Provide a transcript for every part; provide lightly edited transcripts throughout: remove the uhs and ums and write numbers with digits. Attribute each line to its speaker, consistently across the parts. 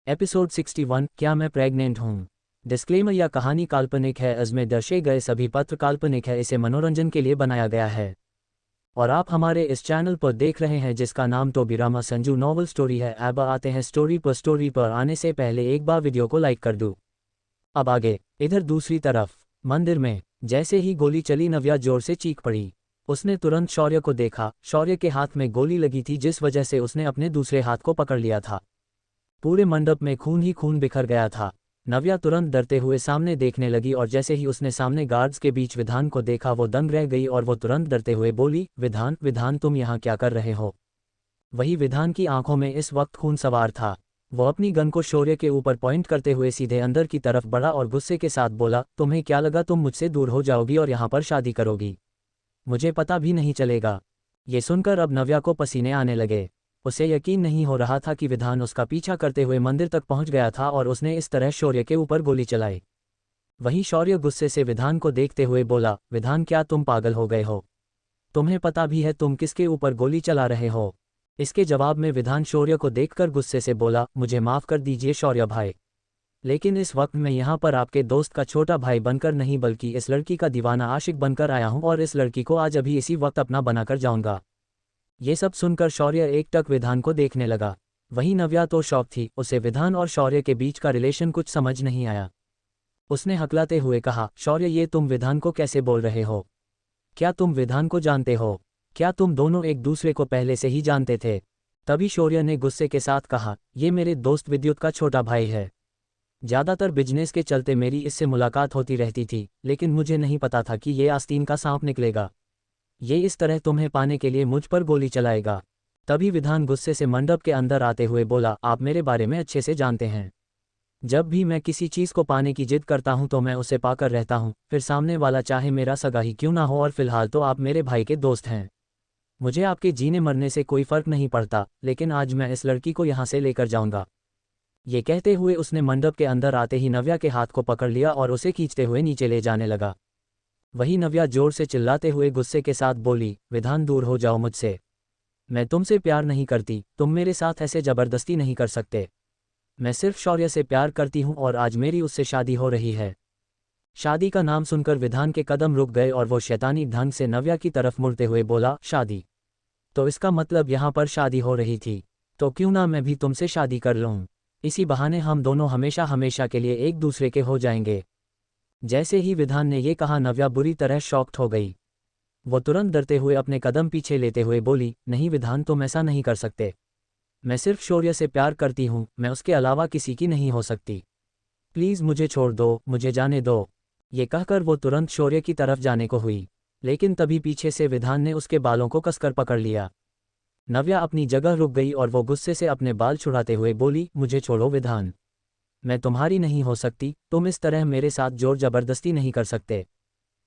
Speaker 1: Episode 61 क्या मैं pregnant हूँ। डिस्क्लेमर यह कहानी काल्पनिक है। इसमें दर्शाए गए सभी पात्र काल्पनिक है। इसे मनोरंजन के लिए बनाया गया है और आप हमारे इस चैनल पर देख रहे हैं जिसका नाम टोबीरामा संजू नॉवल स्टोरी है। अब आते हैं स्टोरी पर आने से पहले एक बार वीडियो को लाइक कर दूँ। अब आगे इधर दूसरी तरफ मंदिर में जैसे ही गोली चली नव्या जोर से चीख पड़ी। उसने तुरंत शौर्य को देखा। शौर्य के हाथ में गोली लगी थी जिस वजह से उसने अपने दूसरे हाथ को पकड़ लिया था। पूरे मंडप में खून ही खून बिखर गया था। नव्या तुरंत डरते हुए सामने देखने लगी और जैसे ही उसने सामने गार्ड्स के बीच विधान को देखा वो दंग रह गई और वो तुरंत डरते हुए बोली, विधान विधान तुम यहाँ क्या कर रहे हो। वही विधान की आंखों में इस वक्त खून सवार था। वो अपनी गन को शौर्य के ऊपर पॉइंट करते हुए सीधे अंदर की तरफ बढ़ा और गुस्से के साथ बोला, तुम्हें क्या लगा तुम मुझसे दूर हो जाओगी और यहाँ पर शादी करोगी, मुझे पता भी नहीं चलेगा। ये सुनकर अब नव्या को पसीने आने लगे। उसे यकीन नहीं हो रहा था कि विधान उसका पीछा करते हुए मंदिर तक पहुंच गया था और उसने इस तरह शौर्य के ऊपर गोली चलाई। वहीं शौर्य गुस्से से विधान को देखते हुए बोला, विधान क्या तुम पागल हो गए हो, तुम्हें पता भी है तुम किसके ऊपर गोली चला रहे हो। इसके जवाब में विधान शौर्य को देखकर गुस्से से बोला, मुझे माफ़ कर दीजिए शौर्य भाई, लेकिन इस वक्त मैं यहाँ पर आपके दोस्त का छोटा भाई बनकर नहीं बल्कि इस लड़की का दीवाना आशिक बनकर आया हूँ और इस लड़की को आज अभी इसी वक्त अपना बनाकर जाऊँगा। ये सब सुनकर शौर्य एकटक विधान को देखने लगा। वहीं नव्या तो शौक थी। उसे विधान और शौर्य के बीच का रिलेशन कुछ समझ नहीं आया। उसने हकलाते हुए कहा, शौर्य ये तुम विधान को कैसे बोल रहे हो, क्या तुम विधान को जानते हो, क्या तुम दोनों एक दूसरे को पहले से ही जानते थे। तभी शौर्य ने गुस्से के साथ कहा, ये मेरे दोस्त विद्युत का छोटा भाई है। ज़्यादातर बिजनेस के चलते मेरी इससे मुलाकात होती रहती थी, लेकिन मुझे नहीं पता था कि ये आस्तीन का सांप निकलेगा। ये इस तरह तुम्हें पाने के लिए मुझ पर गोली चलाएगा। तभी विधान गुस्से से मंडप के अंदर आते हुए बोला, आप मेरे बारे में अच्छे से जानते हैं। जब भी मैं किसी चीज़ को पाने की जिद करता हूं तो मैं उसे पाकर रहता हूं, फिर सामने वाला चाहे मेरा सगा ही क्यों ना हो। और फिलहाल तो आप मेरे भाई के दोस्त हैं। मुझे आपके जीने मरने से कोई फर्क नहीं पड़ता, लेकिन आज मैं इस लड़की को यहाँ से लेकर जाऊँगा। ये कहते हुए उसने मंडप के अंदर आते ही नव्या के हाथ को पकड़ लिया और उसे खींचते हुए नीचे ले जाने लगा। वही नव्या जोर से चिल्लाते हुए गुस्से के साथ बोली, विधान दूर हो जाओ मुझसे, मैं तुमसे प्यार नहीं करती, तुम मेरे साथ ऐसे ज़बरदस्ती नहीं कर सकते। मैं सिर्फ शौर्य से प्यार करती हूँ और आज मेरी उससे शादी हो रही है। शादी का नाम सुनकर विधान के कदम रुक गए और वो शैतानी ढंग से नव्या की तरफ मुड़ते हुए बोला, शादी, तो इसका मतलब यहाँ पर शादी हो रही थी, तो क्यों ना मैं भी तुमसे शादी कर लूँ। इसी बहाने हम दोनों हमेशा हमेशा के लिए एक दूसरे के हो जाएंगे। जैसे ही विधान ने ये कहा नव्या बुरी तरह शॉक्ड हो गई। वो तुरंत डरते हुए अपने कदम पीछे लेते हुए बोली, नहीं विधान तुम ऐसा नहीं कर सकते, मैं सिर्फ शौर्य से प्यार करती हूँ, मैं उसके अलावा किसी की नहीं हो सकती, प्लीज़ मुझे छोड़ दो, मुझे जाने दो। ये कहकर वो तुरंत शौर्य की तरफ जाने को हुई, लेकिन तभी पीछे से विधान ने उसके बालों को कसकर पकड़ लिया। नव्या अपनी जगह रुक गई और वो गुस्से से अपने बाल छुड़ाते हुए बोली, मुझे छोड़ो विधान, मैं तुम्हारी नहीं हो सकती, तुम इस तरह मेरे साथ जोर जबरदस्ती नहीं कर सकते,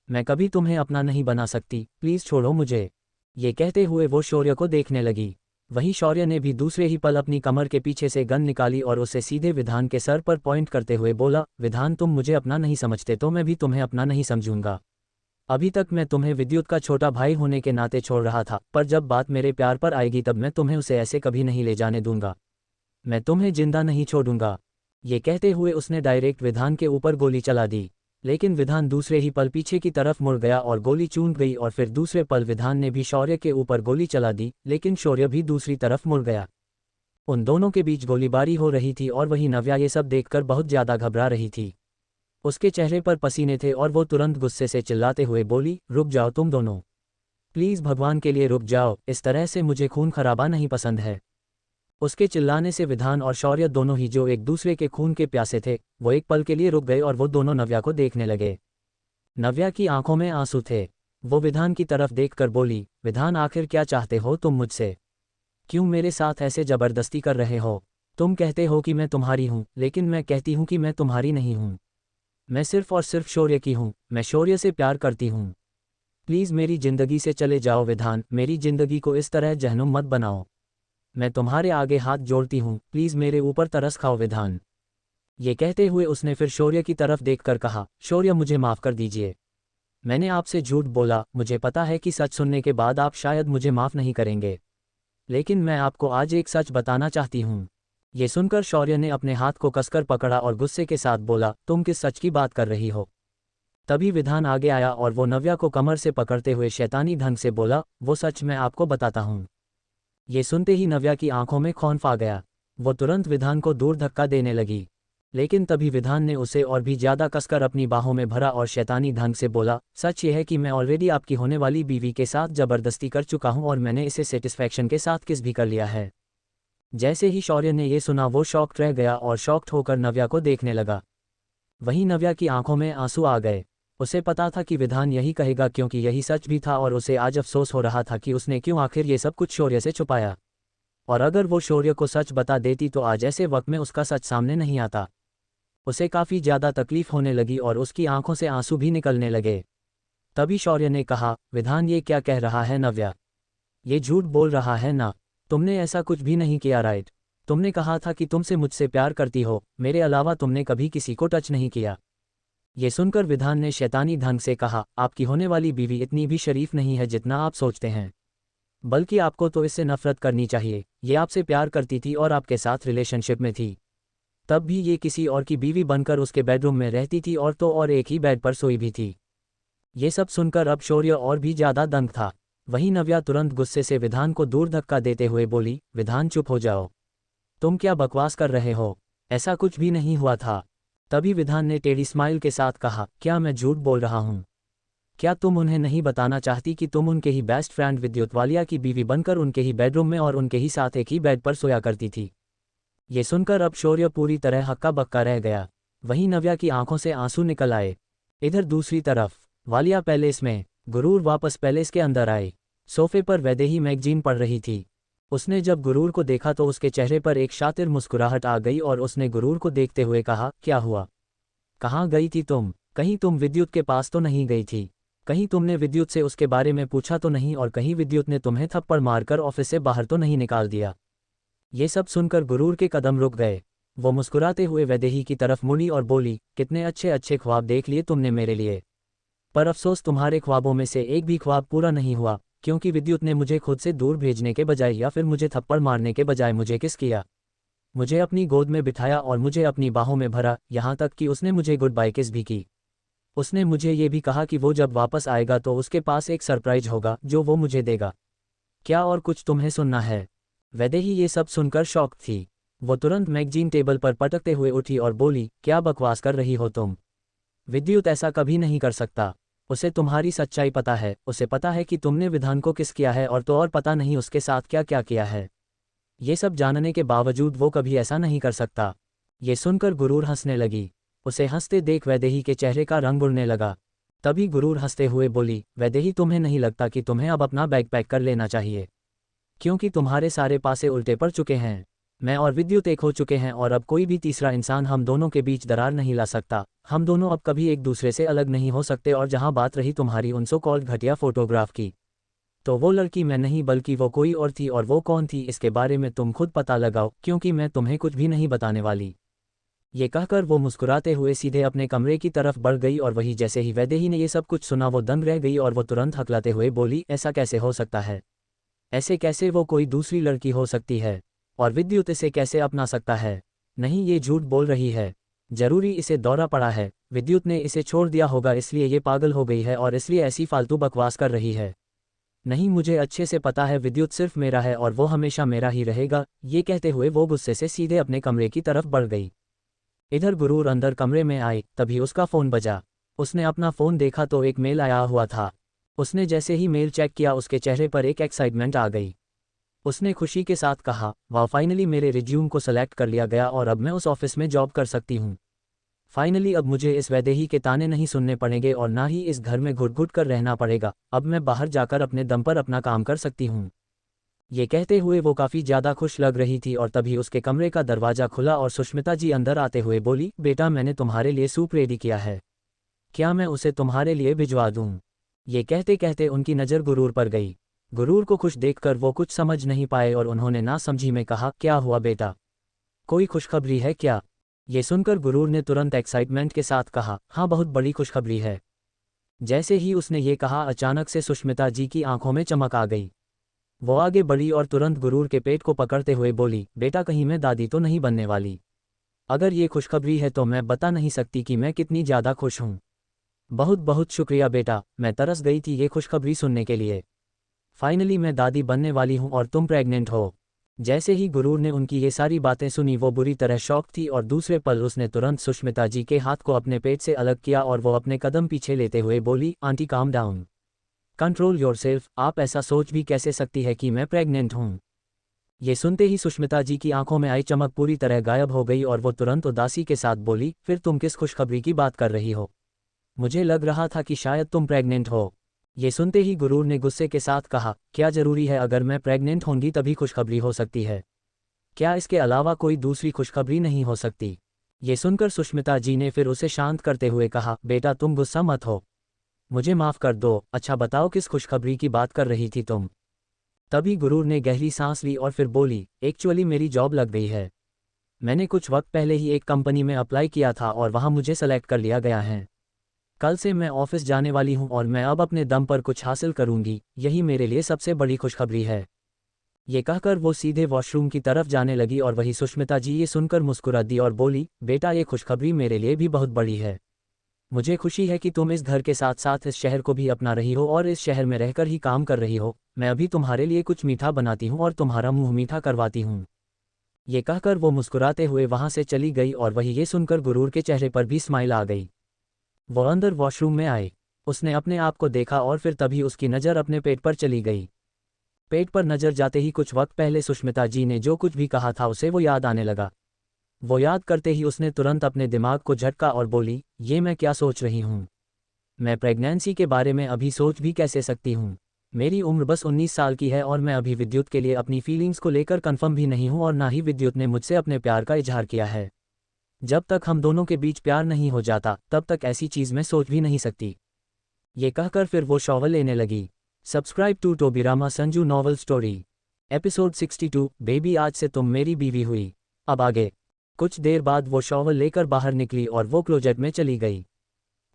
Speaker 1: मैं कभी तुम्हें अपना नहीं बना सकती, प्लीज़ छोड़ो मुझे। ये कहते हुए वो शौर्य को देखने लगी। वहीं शौर्य ने भी दूसरे ही पल अपनी कमर के पीछे से गन निकाली और उसे सीधे विधान के सर पर पॉइंट करते हुए बोला, विधान तुम मुझे अपना नहीं समझते तो मैं भी तुम्हें अपना नहीं समझूंगा। अभी तक मैं तुम्हें विद्युत का छोटा भाई होने के नाते छोड़ रहा था, पर जब बात मेरे प्यार पर आएगी तब मैं तुम्हें उसे ऐसे कभी नहीं ले जाने दूंगा, मैं तुम्हें जिंदा नहीं छोड़ूंगा। ये कहते हुए उसने डायरेक्ट विधान के ऊपर गोली चला दी, लेकिन विधान दूसरे ही पल पीछे की तरफ मुड़ गया और गोली चूंध गई और फिर दूसरे पल विधान ने भी शौर्य के ऊपर गोली चला दी, लेकिन शौर्य भी दूसरी तरफ मुड़ गया। उन दोनों के बीच गोलीबारी हो रही थी और वही नव्या ये सब देखकर बहुत ज़्यादा घबरा रही थी। उसके चेहरे पर पसीने थे और वो तुरंत गुस्से से चिल्लाते हुए बोली, रुक जाओ तुम दोनों, प्लीज़ भगवान के लिए रुक जाओ, इस तरह से मुझे खून खराबा नहीं पसंद है। उसके चिल्लाने से विधान और शौर्य दोनों ही जो एक दूसरे के खून के प्यासे थे, वो एक पल के लिए रुक गए और वो दोनों नव्या को देखने लगे। नव्या की आंखों में आंसू थे। वो विधान की तरफ देखकर बोली, विधान आखिर क्या चाहते हो तुम मुझसे, क्यों मेरे साथ ऐसे ज़बरदस्ती कर रहे हो। तुम कहते हो कि मैं तुम्हारी हूँ, लेकिन मैं कहती हूँ कि मैं तुम्हारी नहीं हूँ, मैं सिर्फ और सिर्फ शौर्य की हूँ, मैं शौर्य से प्यार करती हूँ। प्लीज़ मेरी ज़िंदगी से चले जाओ विधान, मेरी ज़िंदगी को इस तरह जहन्नुम मत बनाओ, मैं तुम्हारे आगे हाथ जोड़ती हूँ, प्लीज़ मेरे ऊपर तरस खाओ विधान। ये कहते हुए उसने फिर शौर्य की तरफ देखकर कहा, शौर्य मुझे माफ़ कर दीजिए, मैंने आपसे झूठ बोला, मुझे पता है कि सच सुनने के बाद आप शायद मुझे माफ़ नहीं करेंगे, लेकिन मैं आपको आज एक सच बताना चाहती हूँ। ये सुनकर शौर्य ने अपने हाथ को कसकर पकड़ा और गुस्से के साथ बोला, तुम किस सच की बात कर रही हो? तभी विधान आगे आया और वो नव्या को कमर से पकड़ते हुए शैतानी ढंग से बोला, वो सच मैं आपको बताता हूँ। ये सुनते ही नव्या की आंखों में खौफ आ गया। वो तुरंत विधान को दूर धक्का देने लगी, लेकिन तभी विधान ने उसे और भी ज्यादा कसकर अपनी बाहों में भरा और शैतानी ढंग से बोला, सच ये है कि मैं ऑलरेडी आपकी होने वाली बीवी के साथ जबरदस्ती कर चुका हूं और मैंने इसे सेटिस्फैक्शन के साथ किस भी कर लिया है। जैसे ही शौर्य ने ये सुना वो शॉक्ड रह गया और शॉक्ड होकर नव्या को देखने लगा। वहीं नव्या की आंखों में आंसू आ गए। उसे पता था कि विधान यही कहेगा, क्योंकि यही सच भी था और उसे आज अफसोस हो रहा था कि उसने क्यों आखिर ये सब कुछ शौर्य से छुपाया। और अगर वो शौर्य को सच बता देती तो आज ऐसे वक्त में उसका सच सामने नहीं आता। उसे काफ़ी ज़्यादा तकलीफ होने लगी और उसकी आंखों से आंसू भी निकलने लगे। तभी शौर्य ने कहा, विधान ये क्या कह रहा है नव्या? ये झूठ बोल रहा है ना? तुमने ऐसा कुछ भी नहीं किया, राइट? तुमने कहा था कि तुमसे मुझसे प्यार करती हो, मेरे अलावा तुमने कभी किसी को टच नहीं किया। ये सुनकर विधान ने शैतानी ढंग से कहा, आपकी होने वाली बीवी इतनी भी शरीफ नहीं है जितना आप सोचते हैं, बल्कि आपको तो इससे नफरत करनी चाहिए। ये आपसे प्यार करती थी और आपके साथ रिलेशनशिप में थी, तब भी ये किसी और की बीवी बनकर उसके बेडरूम में रहती थी और तो और एक ही बेड पर सोई भी थी। ये सब सुनकर अब शौर्य और भी ज़्यादा दंग था। वहीं नव्या तुरंत गुस्से से विधान को दूर धक्का देते हुए बोली, विधान चुप हो जाओ, तुम क्या बकवास कर रहे हो? ऐसा कुछ भी नहीं हुआ था। तभी विधान ने टेढ़ी स्माइल के साथ कहा, क्या मैं झूठ बोल रहा हूँ? क्या तुम उन्हें नहीं बताना चाहती कि तुम उनके ही बेस्ट फ्रेंड विद्युत वालिया की बीवी बनकर उनके ही बेडरूम में और उनके ही साथ एक ही बेड पर सोया करती थी? ये सुनकर अब शौर्य पूरी तरह हक्का बक्का रह गया। वहीं नव्या की आंखों से आंसू निकल आए। इधर दूसरी तरफ वालिया पैलेस में गुरूर वापस पैलेस के अंदर आए। सोफे पर वैदेही मैगजीन पढ़ रही थी। उसने जब गुरूर को देखा तो उसके चेहरे पर एक शातिर मुस्कुराहट आ गई और उसने गुरूर को देखते हुए कहा, क्या हुआ? कहाँ गई थी तुम? कहीं तुम विद्युत के पास तो नहीं गई थी? कहीं तुमने विद्युत से उसके बारे में पूछा तो नहीं? और कहीं विद्युत ने तुम्हें थप्पड़ मारकर ऑफिस से बाहर तो नहीं निकाल दिया? ये सब सुनकर गुरूर के कदम रुक गए। वो मुस्कुराते हुए वैदेही की तरफ मुड़ी और बोली, कितने अच्छे अच्छे ख्वाब देख लिए तुमने मेरे लिए, पर अफसोस तुम्हारे ख्वाबों में से एक भी ख्वाब पूरा नहीं हुआ, क्योंकि विद्युत ने मुझे खुद से दूर भेजने के बजाय या फिर मुझे थप्पड़ मारने के बजाय मुझे किस किया, मुझे अपनी गोद में बिठाया और मुझे अपनी बाहों में भरा, यहाँ तक कि उसने मुझे गुड बाय किस भी की। उसने मुझे ये भी कहा कि वो जब वापस आएगा तो उसके पास एक सरप्राइज होगा जो वो मुझे देगा। क्या और कुछ तुम्हें सुनना है? वैदेही ये सब सुनकर शॉक थी। वो तुरंत मैगजीन टेबल पर पटकते हुए उठी और बोली, क्या बकवास कर रही हो तुम? विद्युत ऐसा कभी नहीं कर सकता। उसे तुम्हारी सच्चाई पता है। उसे पता है कि तुमने विधान को किस किया है और तो और पता नहीं उसके साथ क्या क्या किया है। ये सब जानने के बावजूद वो कभी ऐसा नहीं कर सकता। ये सुनकर गुरूर हंसने लगी। उसे हंसते देख वैदेही के चेहरे का रंग उड़ने लगा। तभी गुरूर हंसते हुए बोली, वैदेही तुम्हें नहीं लगता कि तुम्हें अब अपना बैग पैक कर लेना चाहिए? क्योंकि तुम्हारे सारे पासे उल्टे पड़ चुके हैं। मैं और विद्युत एक हो चुके हैं और अब कोई भी तीसरा इंसान हम दोनों के बीच दरार नहीं ला सकता। हम दोनों अब कभी एक दूसरे से अलग नहीं हो सकते। और जहां बात रही तुम्हारी उन सो कॉल्ड घटिया फोटोग्राफ की, तो वो लड़की मैं नहीं बल्कि वो कोई और थी। और वो कौन थी इसके बारे में तुम खुद पता लगाओ, क्योंकि मैं तुम्हें कुछ भी नहीं बताने वाली। ये कहकर वो मुस्कुराते हुए सीधे अपने कमरे की तरफ बढ़ गई। और वही जैसे ही वैदेही ने ये सब कुछ सुना वो दंग रह गई और वो तुरंत हकलाते हुए बोली, ऐसा कैसे हो सकता है? ऐसे कैसे वो कोई दूसरी लड़की हो सकती है? और विद्युत इसे कैसे अपना सकता है? नहीं, ये झूठ बोल रही है। जरूरी इसे दौरा पड़ा है। विद्युत ने इसे छोड़ दिया होगा, इसलिए ये पागल हो गई है और इसलिए ऐसी फालतू बकवास कर रही है। नहीं, मुझे अच्छे से पता है विद्युत सिर्फ मेरा है और वो हमेशा मेरा ही रहेगा। ये कहते हुए वो गुस्से से सीधे अपने कमरे की तरफ बढ़ गई। इधर गुरूर अंदर कमरे में आए, तभी उसका फ़ोन बजा। उसने अपना फ़ोन देखा तो एक मेल आया हुआ था। उसने जैसे ही मेल चेक किया उसके चेहरे पर एक एक्साइटमेंट आ गई। उसने खुशी के साथ कहा, वाह, फाइनली मेरे रिज्यूम को सेलेक्ट कर लिया गया और अब मैं उस ऑफिस में जॉब कर सकती हूँ। फाइनली अब मुझे इस वैदेही के ताने नहीं सुनने पड़ेंगे और ना ही इस घर में घुट घुट कर रहना पड़ेगा। अब मैं बाहर जाकर अपने दम पर अपना काम कर सकती हूँ। ये कहते हुए वो काफ़ी ज़्यादा खुश लग रही थी और तभी उसके कमरे का दरवाज़ा खुला और सुष्मिता जी अंदर आते हुए बोली, बेटा मैंने तुम्हारे लिए सूप रेडी किया है, क्या मैं उसे तुम्हारे लिए भिजवा दूँ? ये कहते कहते उनकी नज़र गुरूर पर गई। गुरूर को खुश देखकर वो कुछ समझ नहीं पाए और उन्होंने ना समझी में कहा, क्या हुआ बेटा, कोई खुशखबरी है क्या? ये सुनकर गुरूर ने तुरंत एक्साइटमेंट के साथ कहा, हाँ बहुत बड़ी खुशखबरी है। जैसे ही उसने ये कहा अचानक से सुष्मिता जी की आंखों में चमक आ गई। वो आगे बढ़ी और तुरंत गुरूर के पेट को पकड़ते हुए बोली, बेटा कहीं मैं दादी तो नहीं बनने वाली। अगर ये खुशखबरी है तो मैं बता नहीं सकती कि मैं कितनी ज़्यादा खुश हूँ। बहुत बहुत शुक्रिया बेटा, मैं तरस गई थी ये खुशखबरी सुनने के लिए। फाइनली मैं दादी बनने वाली हूँ और तुम प्रेग्नेंट हो। जैसे ही गुरूर ने उनकी ये सारी बातें सुनी वो बुरी तरह शॉक थी और दूसरे पल उसने तुरंत सुष्मिता जी के हाथ को अपने पेट से अलग किया और वो अपने कदम पीछे लेते हुए बोली, aunty calm down, control yourself, आप ऐसा सोच भी कैसे सकती है कि मैं प्रेग्नेंट हूँ। ये सुनते ही सुष्मिता जी की आंखों में आई चमक पूरी तरह गायब हो गई और वो तुरंत उदासी के साथ बोली, फिर तुम किस खुशखबरी की बात कर रही हो? मुझे लग रहा था कि शायद तुम प्रेग्नेंट हो। ये सुनते ही गुरूर ने गुस्से के साथ कहा, क्या जरूरी है अगर मैं प्रेग्नेंट होंगी तभी खुशखबरी हो सकती है? क्या इसके अलावा कोई दूसरी खुशखबरी नहीं हो सकती? ये सुनकर सुष्मिता जी ने फिर उसे शांत करते हुए कहा, बेटा तुम गुस्सा मत हो, मुझे माफ़ कर दो। अच्छा बताओ किस खुशखबरी की बात कर रही थी तुम? तभी गुरूर ने गहरी सांस ली और फिर बोली, एक्चुअली मेरी जॉब लग गई है। मैंने कुछ वक्त पहले ही एक कंपनी में अप्लाई किया था और वहाँ मुझे सेलेक्ट कर लिया गया है। कल से मैं ऑफिस जाने वाली हूँ और मैं अब अपने दम पर कुछ हासिल करूँगी, यही मेरे लिए सबसे बड़ी खुशखबरी है। ये कहकर वो सीधे वॉशरूम की तरफ जाने लगी और वही सुष्मिता जी ये सुनकर मुस्कुरा दी और बोली, बेटा ये खुशखबरी मेरे लिए भी बहुत बड़ी है। मुझे खुशी है कि तुम इस घर के साथ साथ इस शहर को भी अपना रही हो और इस शहर में रहकर ही काम कर रही हो। मैं अभी तुम्हारे लिए कुछ मीठा बनाती हूँ और तुम्हारा मुंह मीठा करवाती हूँ। ये कहकर वो मुस्कुराते हुए वहाँ से चली गई और वही ये सुनकर गुरूर के चेहरे पर भी स्माइल आ गई। वो अंदर वॉशरूम में आए, उसने अपने आप को देखा और फिर तभी उसकी नज़र अपने पेट पर चली गई। पेट पर नज़र जाते ही कुछ वक्त पहले सुष्मिता जी ने जो कुछ भी कहा था उसे वो याद आने लगा। वो याद करते ही उसने तुरंत अपने दिमाग को झटका और बोली, ये मैं क्या सोच रही हूँ? मैं प्रेगनेंसी के बारे में अभी सोच भी कैसे सकती हूँ? मेरी उम्र बस 19 साल की है और मैं अभी विद्युत के लिए अपनी फीलिंग्स को लेकर कंफर्म भी नहीं हूँ और ना ही विद्युत ने मुझसे अपने प्यार का इजहार किया है। जब तक हम दोनों के बीच प्यार नहीं हो जाता तब तक ऐसी चीज़ मैं सोच भी नहीं सकती। ये कहकर फिर वो शॉवर लेने लगी। Subscribe to Tobirama Sanju novel story episode 62, baby आज से तुम मेरी बीवी हुई। अब आगे। कुछ देर बाद वो शॉवर लेकर बाहर निकली और वो क्लोजेट में चली गई।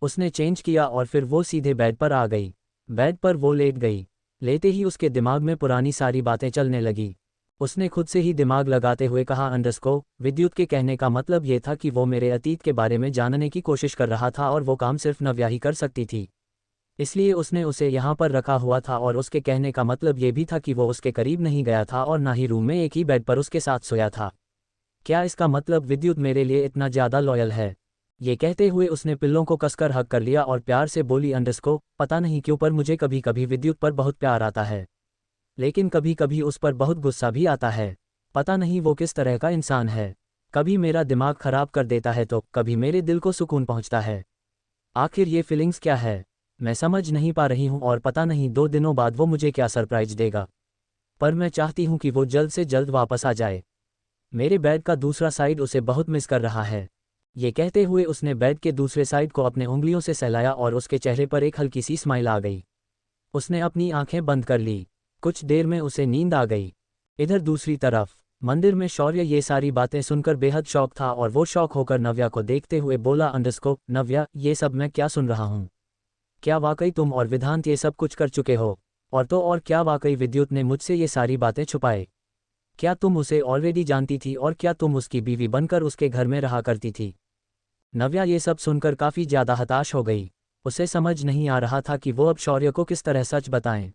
Speaker 1: उसने चेंज किया और फिर वो सीधे बेड पर आ गई। बेड पर वो लेट गई। लेते ही उसके दिमाग में पुरानी सारी बातें चलने लगी। उसने खुद से ही दिमाग लगाते हुए कहा, अंडरस्को, विद्युत के कहने का मतलब ये था कि वो मेरे अतीत के बारे में जानने की कोशिश कर रहा था और वो काम सिर्फ नव्या ही कर सकती थी, इसलिए उसने उसे यहाँ पर रखा हुआ था। और उसके कहने का मतलब ये भी था कि वो उसके करीब नहीं गया था और ना ही रूम में एक ही बेड पर उसके साथ सोया था। क्या इसका मतलब विद्युत मेरे लिए इतना ज़्यादा लॉयल है? ये कहते हुए उसने पिल्लों को कसकर हक कर लिया और प्यार से बोली, अंडरस्को, पता नहीं क्यों पर मुझे कभी कभी विद्युत पर बहुत प्यार आता है, लेकिन कभी कभी उस पर बहुत गुस्सा भी आता है। पता नहीं वो किस तरह का इंसान है, कभी मेरा दिमाग खराब कर देता है तो कभी मेरे दिल को सुकून पहुंचता है। आखिर ये फीलिंग्स क्या है, मैं समझ नहीं पा रही हूँ और पता नहीं 2 दिनों बाद वो मुझे क्या सरप्राइज देगा। पर मैं चाहती हूँ कि वो जल्द से जल्द वापस आ जाए। मेरे बेड का दूसरा साइड उसे बहुत मिस कर रहा है। ये कहते हुए उसने बेड के दूसरे साइड को अपने उंगलियों से सहलाया और उसके चेहरे पर एक हल्की सी स्माइल आ गई। उसने अपनी आंखें बंद कर ली। कुछ देर में उसे नींद आ गई। इधर दूसरी तरफ मंदिर में शौर्य ये सारी बातें सुनकर बेहद शौक था और वो शौक होकर नव्या को देखते हुए बोला, अंडरस्को, नव्या, ये सब मैं क्या सुन रहा हूँ? क्या वाकई तुम और विधांत ये सब कुछ कर चुके हो? और तो और क्या वाकई विद्युत ने मुझसे ये सारी बातें छुपाए? क्या तुम उसे ऑलरेडी जानती थी और क्या तुम उसकी बीवी बनकर उसके घर में रहा करती थी? नव्या ये सब सुनकर काफ़ी ज़्यादा हताश हो गई। उसे समझ नहीं आ रहा था कि वो अब शौर्य को किस तरह सच बताएं।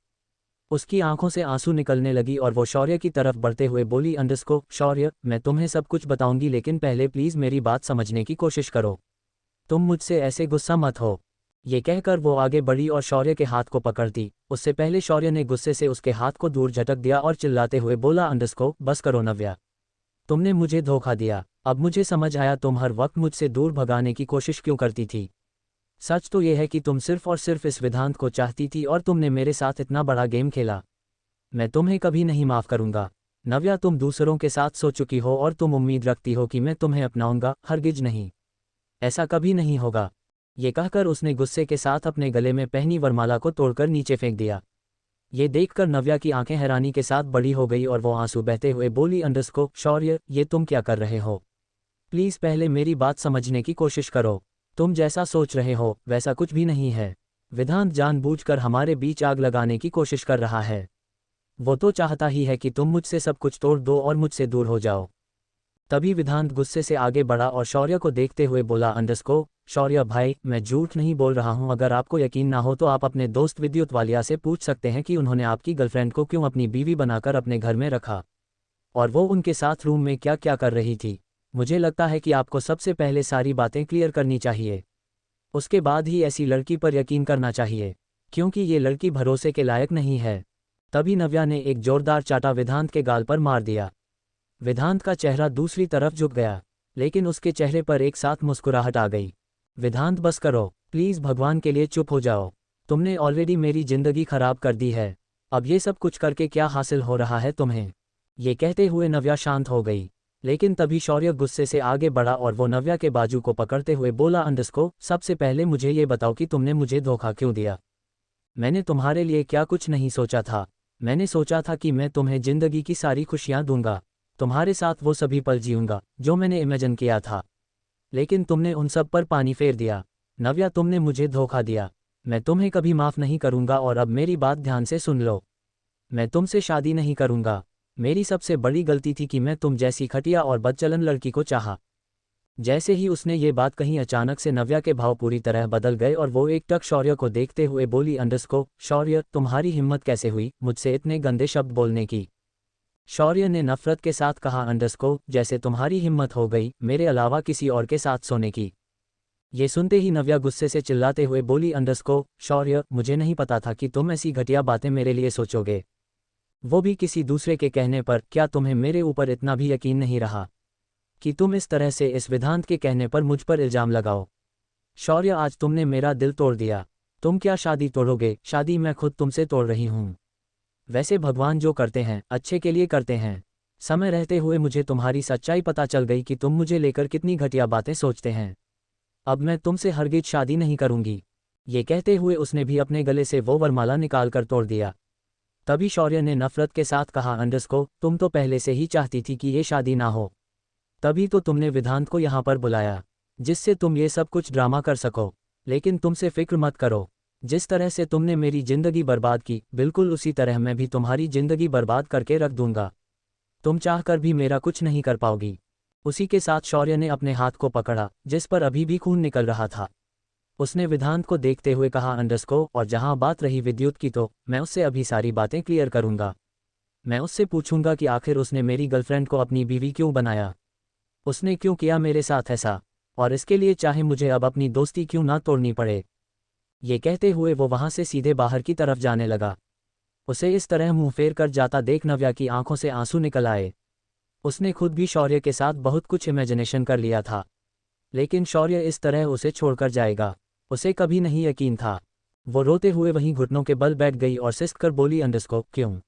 Speaker 1: उसकी आंखों से आंसू निकलने लगी और वो शौर्य की तरफ बढ़ते हुए बोली, अंडरस्को, शौर्य, मैं तुम्हें सब कुछ बताऊंगी लेकिन पहले प्लीज़ मेरी बात समझने की कोशिश करो। तुम मुझसे ऐसे गुस्सा मत हो। ये कहकर वो आगे बढ़ी और शौर्य के हाथ को पकड़ती। उससे पहले शौर्य ने गुस्से से उसके हाथ को दूर झटक दिया और चिल्लाते हुए बोला, अंडरस्को, बस करो नव्या, तुमने मुझे धोखा दिया। अब मुझे समझ आया तुम हर वक्त मुझसे दूर भगाने की कोशिश क्यों करती थी। सच तो यह है कि तुम सिर्फ और सिर्फ इस विधांत को चाहती थी और तुमने मेरे साथ इतना बड़ा गेम खेला। मैं तुम्हें कभी नहीं माफ़ करूंगा। नव्या, तुम दूसरों के साथ सो चुकी हो और तुम उम्मीद रखती हो कि मैं तुम्हें अपनाऊंगा, हरगिज नहीं, ऐसा कभी नहीं होगा। ये कहकर उसने गुस्से के साथ अपने गले में पहनी वरमाला को तोड़कर नीचे फेंक दिया। ये देखकर नव्या की आंखें हैरानी के साथ बड़ी हो गई और वो आंसू बहते हुए बोली, अंडरस्को, शौर्य, ये तुम क्या कर रहे हो? प्लीज़ पहले मेरी बात समझने की कोशिश करो। तुम जैसा सोच रहे हो वैसा कुछ भी नहीं है। विधांत जानबूझकर हमारे बीच आग लगाने की कोशिश कर रहा है। वो तो चाहता ही है कि तुम मुझसे सब कुछ तोड़ दो और मुझसे दूर हो जाओ। तभी वेदांत गुस्से से आगे बढ़ा और शौर्य को देखते हुए बोला, अंडरस्को शौर्य भाई, मैं झूठ नहीं बोल रहा हूं। अगर आपको यकीन ना हो तो आप अपने दोस्त विद्युत वालिया से पूछ सकते हैं कि उन्होंने आपकी गर्लफ्रेंड को क्यों अपनी बीवी बनाकर अपने घर में रखा, और वो उनके साथ रूम में क्या क्या कर रही थी। मुझे लगता है कि आपको सबसे पहले सारी बातें क्लियर करनी चाहिए, उसके बाद ही ऐसी लड़की पर यकीन करना चाहिए, क्योंकि ये लड़की भरोसे के लायक नहीं है। तभी नव्या ने एक जोरदार चाटा वेदांत के गाल पर मार दिया। वेदांत का चेहरा दूसरी तरफ झुक गया, लेकिन उसके चेहरे पर एक साथ मुस्कुराहट आ गई। वेदांत बस करो, प्लीज, भगवान के लिए चुप हो जाओ। तुमने ऑलरेडी मेरी जिंदगी खराब कर दी है, अब ये सब कुछ करके क्या हासिल हो रहा है तुम्हें। ये कहते हुए नव्या शांत हो गई, लेकिन तभी शौर्य गुस्से से आगे बढ़ा और वो नव्या के बाजू को पकड़ते हुए बोला, अंडरस्को सबसे पहले मुझे ये बताओ कि तुमने मुझे धोखा क्यों दिया। मैंने तुम्हारे लिए क्या कुछ नहीं सोचा था। मैंने सोचा था कि मैं तुम्हें जिंदगी की सारी खुशियां दूंगा, तुम्हारे साथ वो सभी पल जीऊंगा जो मैंने इमेजिन किया था, लेकिन तुमने उन सब पर पानी फेर दिया। नव्या, तुमने मुझे धोखा दिया, मैं तुम्हें कभी माफ़ नहीं करूंगा। और अब मेरी बात ध्यान से सुन लो, मैं तुमसे शादी नहीं करूंगा। मेरी सबसे बड़ी गलती थी कि मैं तुम जैसी घटिया और बदचलन लड़की को चाहा। जैसे ही उसने ये बात कही, अचानक से नव्या के भाव पूरी तरह बदल गए और वो एकटक शौर्य को देखते हुए बोली, अंडरस्को शौर्य, तुम्हारी हिम्मत कैसे हुई मुझसे इतने गंदे शब्द बोलने की। शौर्य ने नफरत के साथ कहा, अंडरस्को जैसे तुम्हारी हिम्मत हो गई मेरे अलावा किसी और के साथ सोने की। ये सुनते ही नव्या गुस्से से चिल्लाते हुए बोली, अंडरस्को शौर्य, मुझे नहीं पता था कि तुम ऐसी घटिया बातें मेरे लिए सोचोगे, वो भी किसी दूसरे के कहने पर। क्या तुम्हें मेरे ऊपर इतना भी यकीन नहीं रहा कि तुम इस तरह से इस वेदांत के कहने पर मुझ पर इल्जाम लगाओ। शौर्य, आज तुमने मेरा दिल तोड़ दिया। तुम क्या शादी तोड़ोगे? शादी मैं खुद तुमसे तोड़ रही हूँ। वैसे भगवान जो करते हैं अच्छे के लिए करते हैं। समय रहते हुए मुझे तुम्हारी सच्चाई पता चल गई कि तुम मुझे लेकर कितनी घटिया बातें सोचते हैं। अब मैं तुमसे हरगिज शादी नहीं करूंगी। ये कहते हुए उसने भी अपने गले से वो वरमाला निकाल कर तोड़ दिया। तभी शौर्य ने नफरत के साथ कहा, अंडरस्को तुम तो पहले से ही चाहती थी कि ये शादी ना हो, तभी तो तुमने वेदांत को यहाँ पर बुलाया, जिससे तुम ये सब कुछ ड्रामा कर सको। लेकिन तुमसे फिक्र मत करो, जिस तरह से तुमने मेरी जिंदगी बर्बाद की, बिल्कुल उसी तरह मैं भी तुम्हारी जिंदगी बर्बाद करके रख दूंगा। तुम चाहकर भी मेरा कुछ नहीं कर पाओगी। उसी के साथ शौर्य ने अपने हाथ को पकड़ा, जिस पर अभी भी खून निकल रहा था। उसने वेदांत को देखते हुए कहा, अंडरस्को, और जहां बात रही विद्युत की, तो मैं उससे अभी सारी बातें क्लियर करूंगा। मैं उससे पूछूंगा कि आखिर उसने मेरी गर्लफ्रेंड को अपनी बीवी क्यों बनाया, उसने क्यों किया मेरे साथ ऐसा, और इसके लिए चाहे मुझे अब अपनी दोस्ती क्यों ना तोड़नी पड़े। ये कहते हुए वो वहां से सीधे बाहर की तरफ जाने लगा। उसे इस तरह मुंह फेर कर जाता देख नव्या की आंखों से आंसू निकल आए। उसने खुद भी शौर्य के साथ बहुत कुछ इमेजिनेशन कर लिया था, लेकिन शौर्य इस तरह उसे छोड़कर जाएगा, उसे कभी नहीं यकीन था। वो रोते हुए वहीं घुटनों के बल बैठ गई और सिसक कर बोली, अंडरस्को क्यों,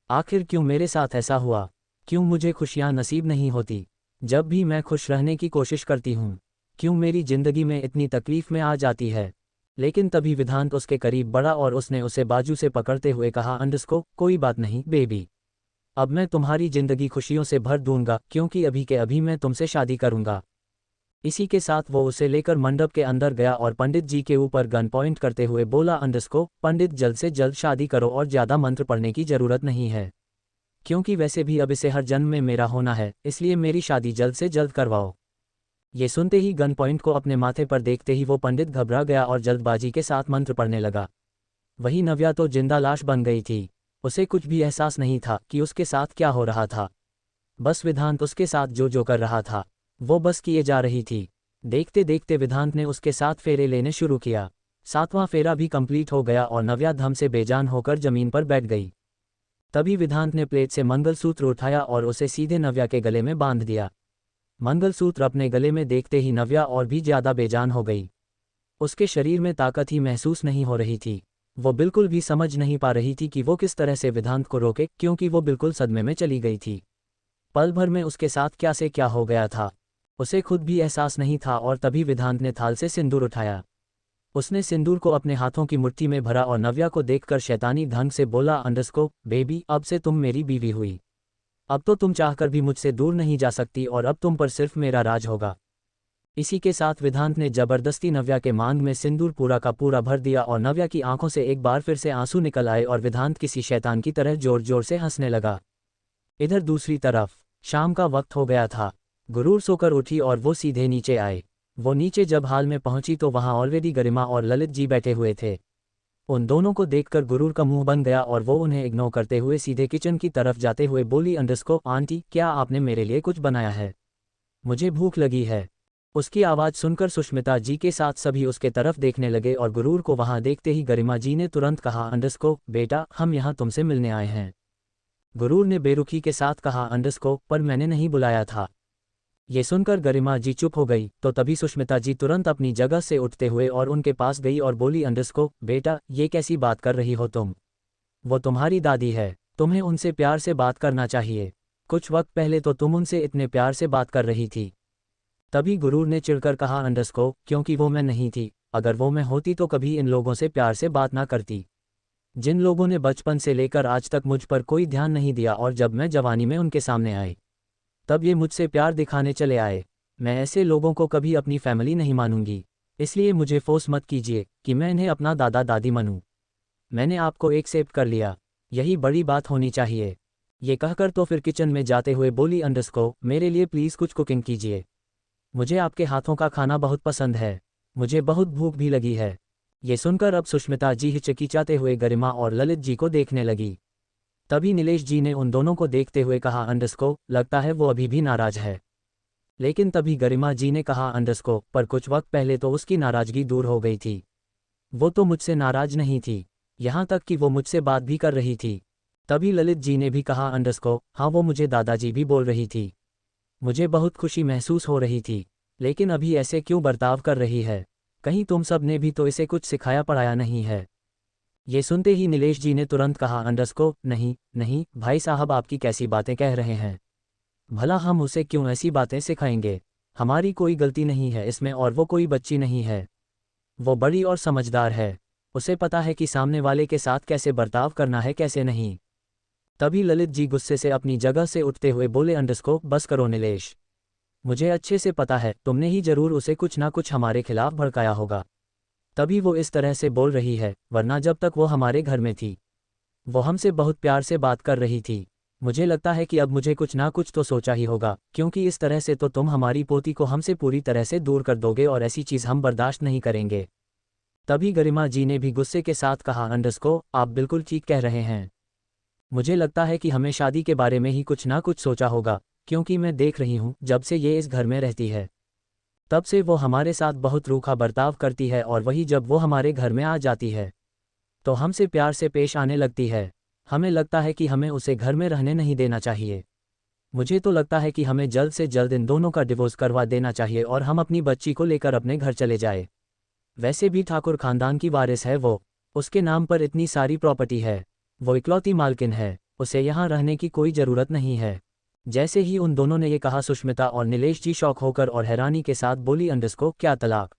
Speaker 1: आखिर क्यों मेरे साथ ऐसा हुआ? क्यों मुझे खुशियां नसीब नहीं होती जब भी मैं खुश रहने की कोशिश करती हूँ? क्यों मेरी जिंदगी में इतनी तकलीफ में आ जाती है? लेकिन तभी वेदांत उसके करीब बढ़ा और उसने उसे बाजू से पकड़ते हुए कहा, अंडरस्को कोई बात नहीं बेबी, अब मैं तुम्हारी जिंदगी खुशियों से भर दूंगा, क्योंकि अभी के अभी मैं तुमसे शादी करूंगा। इसी के साथ वो उसे लेकर मंडप के अंदर गया और पंडित जी के ऊपर गन पॉइंट करते हुए बोला, अंडरस्को पंडित, जल्द से जल्द शादी करो और ज़्यादा मंत्र पढ़ने की ज़रूरत नहीं है, क्योंकि वैसे भी अब इसे हर जन्म में मेरा होना है, इसलिए मेरी शादी जल्द से जल्द करवाओ। ये सुनते ही गन पॉइंट को अपने माथे पर देखते ही वो पंडित घबरा गया और जल्दबाजी के साथ मंत्र पढ़ने लगा। वही नव्या तो जिंदा लाश बन गई थी। उसे कुछ भी एहसास नहीं था कि उसके साथ क्या हो रहा था। बस वेदांत उसके साथ जो जो कर रहा था वो बस किए जा रही थी। देखते देखते वेदांत ने उसके साथ फेरे लेने शुरू किया। 7वां फेरा भी कंप्लीट हो गया और नव्या धम से बेजान होकर जमीन पर बैठ गई। तभी वेदांत ने प्लेट से मंगलसूत्र उठाया और उसे सीधे नव्या के गले में बांध दिया। मंगलसूत्र अपने गले में देखते ही नव्या और भी ज्यादा बेजान हो गई। उसके शरीर में ताकत ही महसूस नहीं हो रही थी। वो बिल्कुल भी समझ नहीं पा रही थी कि वो किस तरह से वेदांत को रोके, क्योंकि वो बिल्कुल सदमे में चली गई थी। पल भर में उसके साथ क्या से क्या हो गया था, उसे खुद भी एहसास नहीं था। और तभी वेदांत ने थाल से सिंदूर उठाया। उसने सिंदूर को अपने हाथों की मुट्ठी में भरा और नव्या को देखकर शैतानी ढंग से बोला, अंडरस्को बेबी, अब से तुम मेरी बीवी हुई। अब तो तुम चाहकर भी मुझसे दूर नहीं जा सकती और अब तुम पर सिर्फ मेरा राज होगा। इसी के साथ विधांत ने जबरदस्ती नव्या के मांग में सिंदूर पूरा का पूरा भर दिया और नव्या की आंखों से एक बार फिर से आंसू निकल आए और विधांत किसी शैतान की तरह जोर जोर से हंसने लगा। इधर दूसरी तरफ शाम का वक्त हो गया था। गुरूर सोकर उठी और वो सीधे नीचे आए। वो नीचे जब हाल में पहुंची तो वहां ऑलरेडी गरिमा और ललित जी बैठे हुए थे। उन दोनों को देखकर गुरूर का मुंह बन गया और वो उन्हें इग्नोर करते हुए सीधे किचन की तरफ जाते हुए बोली, आंटी, क्या आपने मेरे लिए कुछ बनाया है? मुझे भूख लगी है। उसकी आवाज़ सुनकर सुष्मिता जी के साथ सभी उसके तरफ देखने लगे और गुरूर को वहां देखते ही गरिमा जी ने तुरंत कहा, बेटा, हम यहाँ तुमसे मिलने आए हैं। गुरूर ने बेरुखी के साथ कहा, पर मैंने नहीं बुलाया था। ये सुनकर गरिमा जी चुप हो गई तो तभी सुष्मिता जी तुरंत अपनी जगह से उठते हुए और उनके पास गई और बोली, बेटा, ये कैसी बात कर रही हो तुम? वो तुम्हारी दादी है, तुम्हें उनसे प्यार से बात करना चाहिए। कुछ वक्त पहले तो तुम उनसे इतने प्यार से बात कर रही थी। तभी गुरूर ने चिढ़कर कहा, क्योंकि वो मैं नहीं थी। अगर वो मैं होती तो कभी इन लोगों से प्यार से बात ना करती। जिन लोगों ने बचपन से लेकर आज तक मुझ पर कोई ध्यान नहीं दिया और जब मैं जवानी में उनके सामने आई तब ये मुझसे प्यार दिखाने चले आए। मैं ऐसे लोगों को कभी अपनी फैमिली नहीं मानूंगी। इसलिए मुझे फोर्स मत कीजिए कि मैं इन्हें अपना दादा दादी मानूं। मैंने आपको एक्सेप्ट कर लिया, यही बड़ी बात होनी चाहिए। ये कहकर तो फिर किचन में जाते हुए बोली, मेरे लिए प्लीज़ कुछ कुकिंग कीजिए। मुझे आपके हाथों का खाना बहुत पसंद है। मुझे बहुत भूख भी लगी है। ये सुनकर अब सुष्मिता जी हिचकिचाते हुए गरिमा और ललित जी को देखने लगी। तभी नीलेश जी ने उन दोनों को देखते हुए कहा, लगता है वो अभी भी नाराज है। लेकिन तभी गरिमा जी ने कहा, पर कुछ वक्त पहले तो उसकी नाराजगी दूर हो गई थी। वो तो मुझसे नाराज नहीं थी, यहाँ तक कि वो मुझसे बात भी कर रही थी। तभी ललित जी ने भी कहा, हाँ, वो मुझे दादाजी भी बोल रही थी। मुझे बहुत खुशी महसूस हो रही थी, लेकिन अभी ऐसे क्यों बर्ताव कर रही है? कहीं तुम सब ने भी तो इसे कुछ सिखाया पढ़ाया नहीं है? ये सुनते ही नीलेश जी ने तुरंत कहा, नहीं नहीं भाई साहब, आपकी कैसी बातें कह रहे हैं? भला हम उसे क्यों ऐसी बातें सिखाएंगे? हमारी कोई गलती नहीं है इसमें और वो कोई बच्ची नहीं है। वो बड़ी और समझदार है। उसे पता है कि सामने वाले के साथ कैसे बर्ताव करना है कैसे नहीं। तभी ललित जी गुस्से से अपनी जगह से उठते हुए बोले, बस करो नीलेश। मुझे अच्छे से पता है तुमने ही जरूर उसे कुछ ना कुछ हमारे खिलाफ भड़काया होगा, तभी वो इस तरह से बोल रही है, वरना जब तक वो हमारे घर में थी वो हमसे बहुत प्यार से बात कर रही थी। मुझे लगता है कि अब मुझे कुछ ना कुछ तो सोचा ही होगा, क्योंकि इस तरह से तो तुम हमारी पोती को हमसे पूरी तरह से दूर कर दोगे और ऐसी चीज़ हम बर्दाश्त नहीं करेंगे। तभी गरिमा जी ने भी गुस्से के साथ कहा, आप बिल्कुल ठीक कह रहे हैं। मुझे लगता है कि हमें शादी के बारे में ही कुछ ना कुछ सोचा होगा, क्योंकि मैं देख रही हूँ जब से ये इस घर में रहती है तब से वो हमारे साथ बहुत रूखा बर्ताव करती है और वही जब वो हमारे घर में आ जाती है तो हमसे प्यार से पेश आने लगती है। हमें लगता है कि हमें उसे घर में रहने नहीं देना चाहिए। मुझे तो लगता है कि हमें जल्द से जल्द इन दोनों का डिवोर्स करवा देना चाहिए और हम अपनी बच्ची को लेकर अपने घर चले जाए। वैसे भी ठाकुर खानदान की वारिस है वो, उसके नाम पर इतनी सारी प्रॉपर्टी है, वो इकलौती मालकिन है, उसे यहाँ रहने की कोई ज़रूरत नहीं है। जैसे ही उन दोनों ने ये कहा, सुष्मिता और नीलेश जी शौक होकर और हैरानी के साथ बोली, क्या तलाक?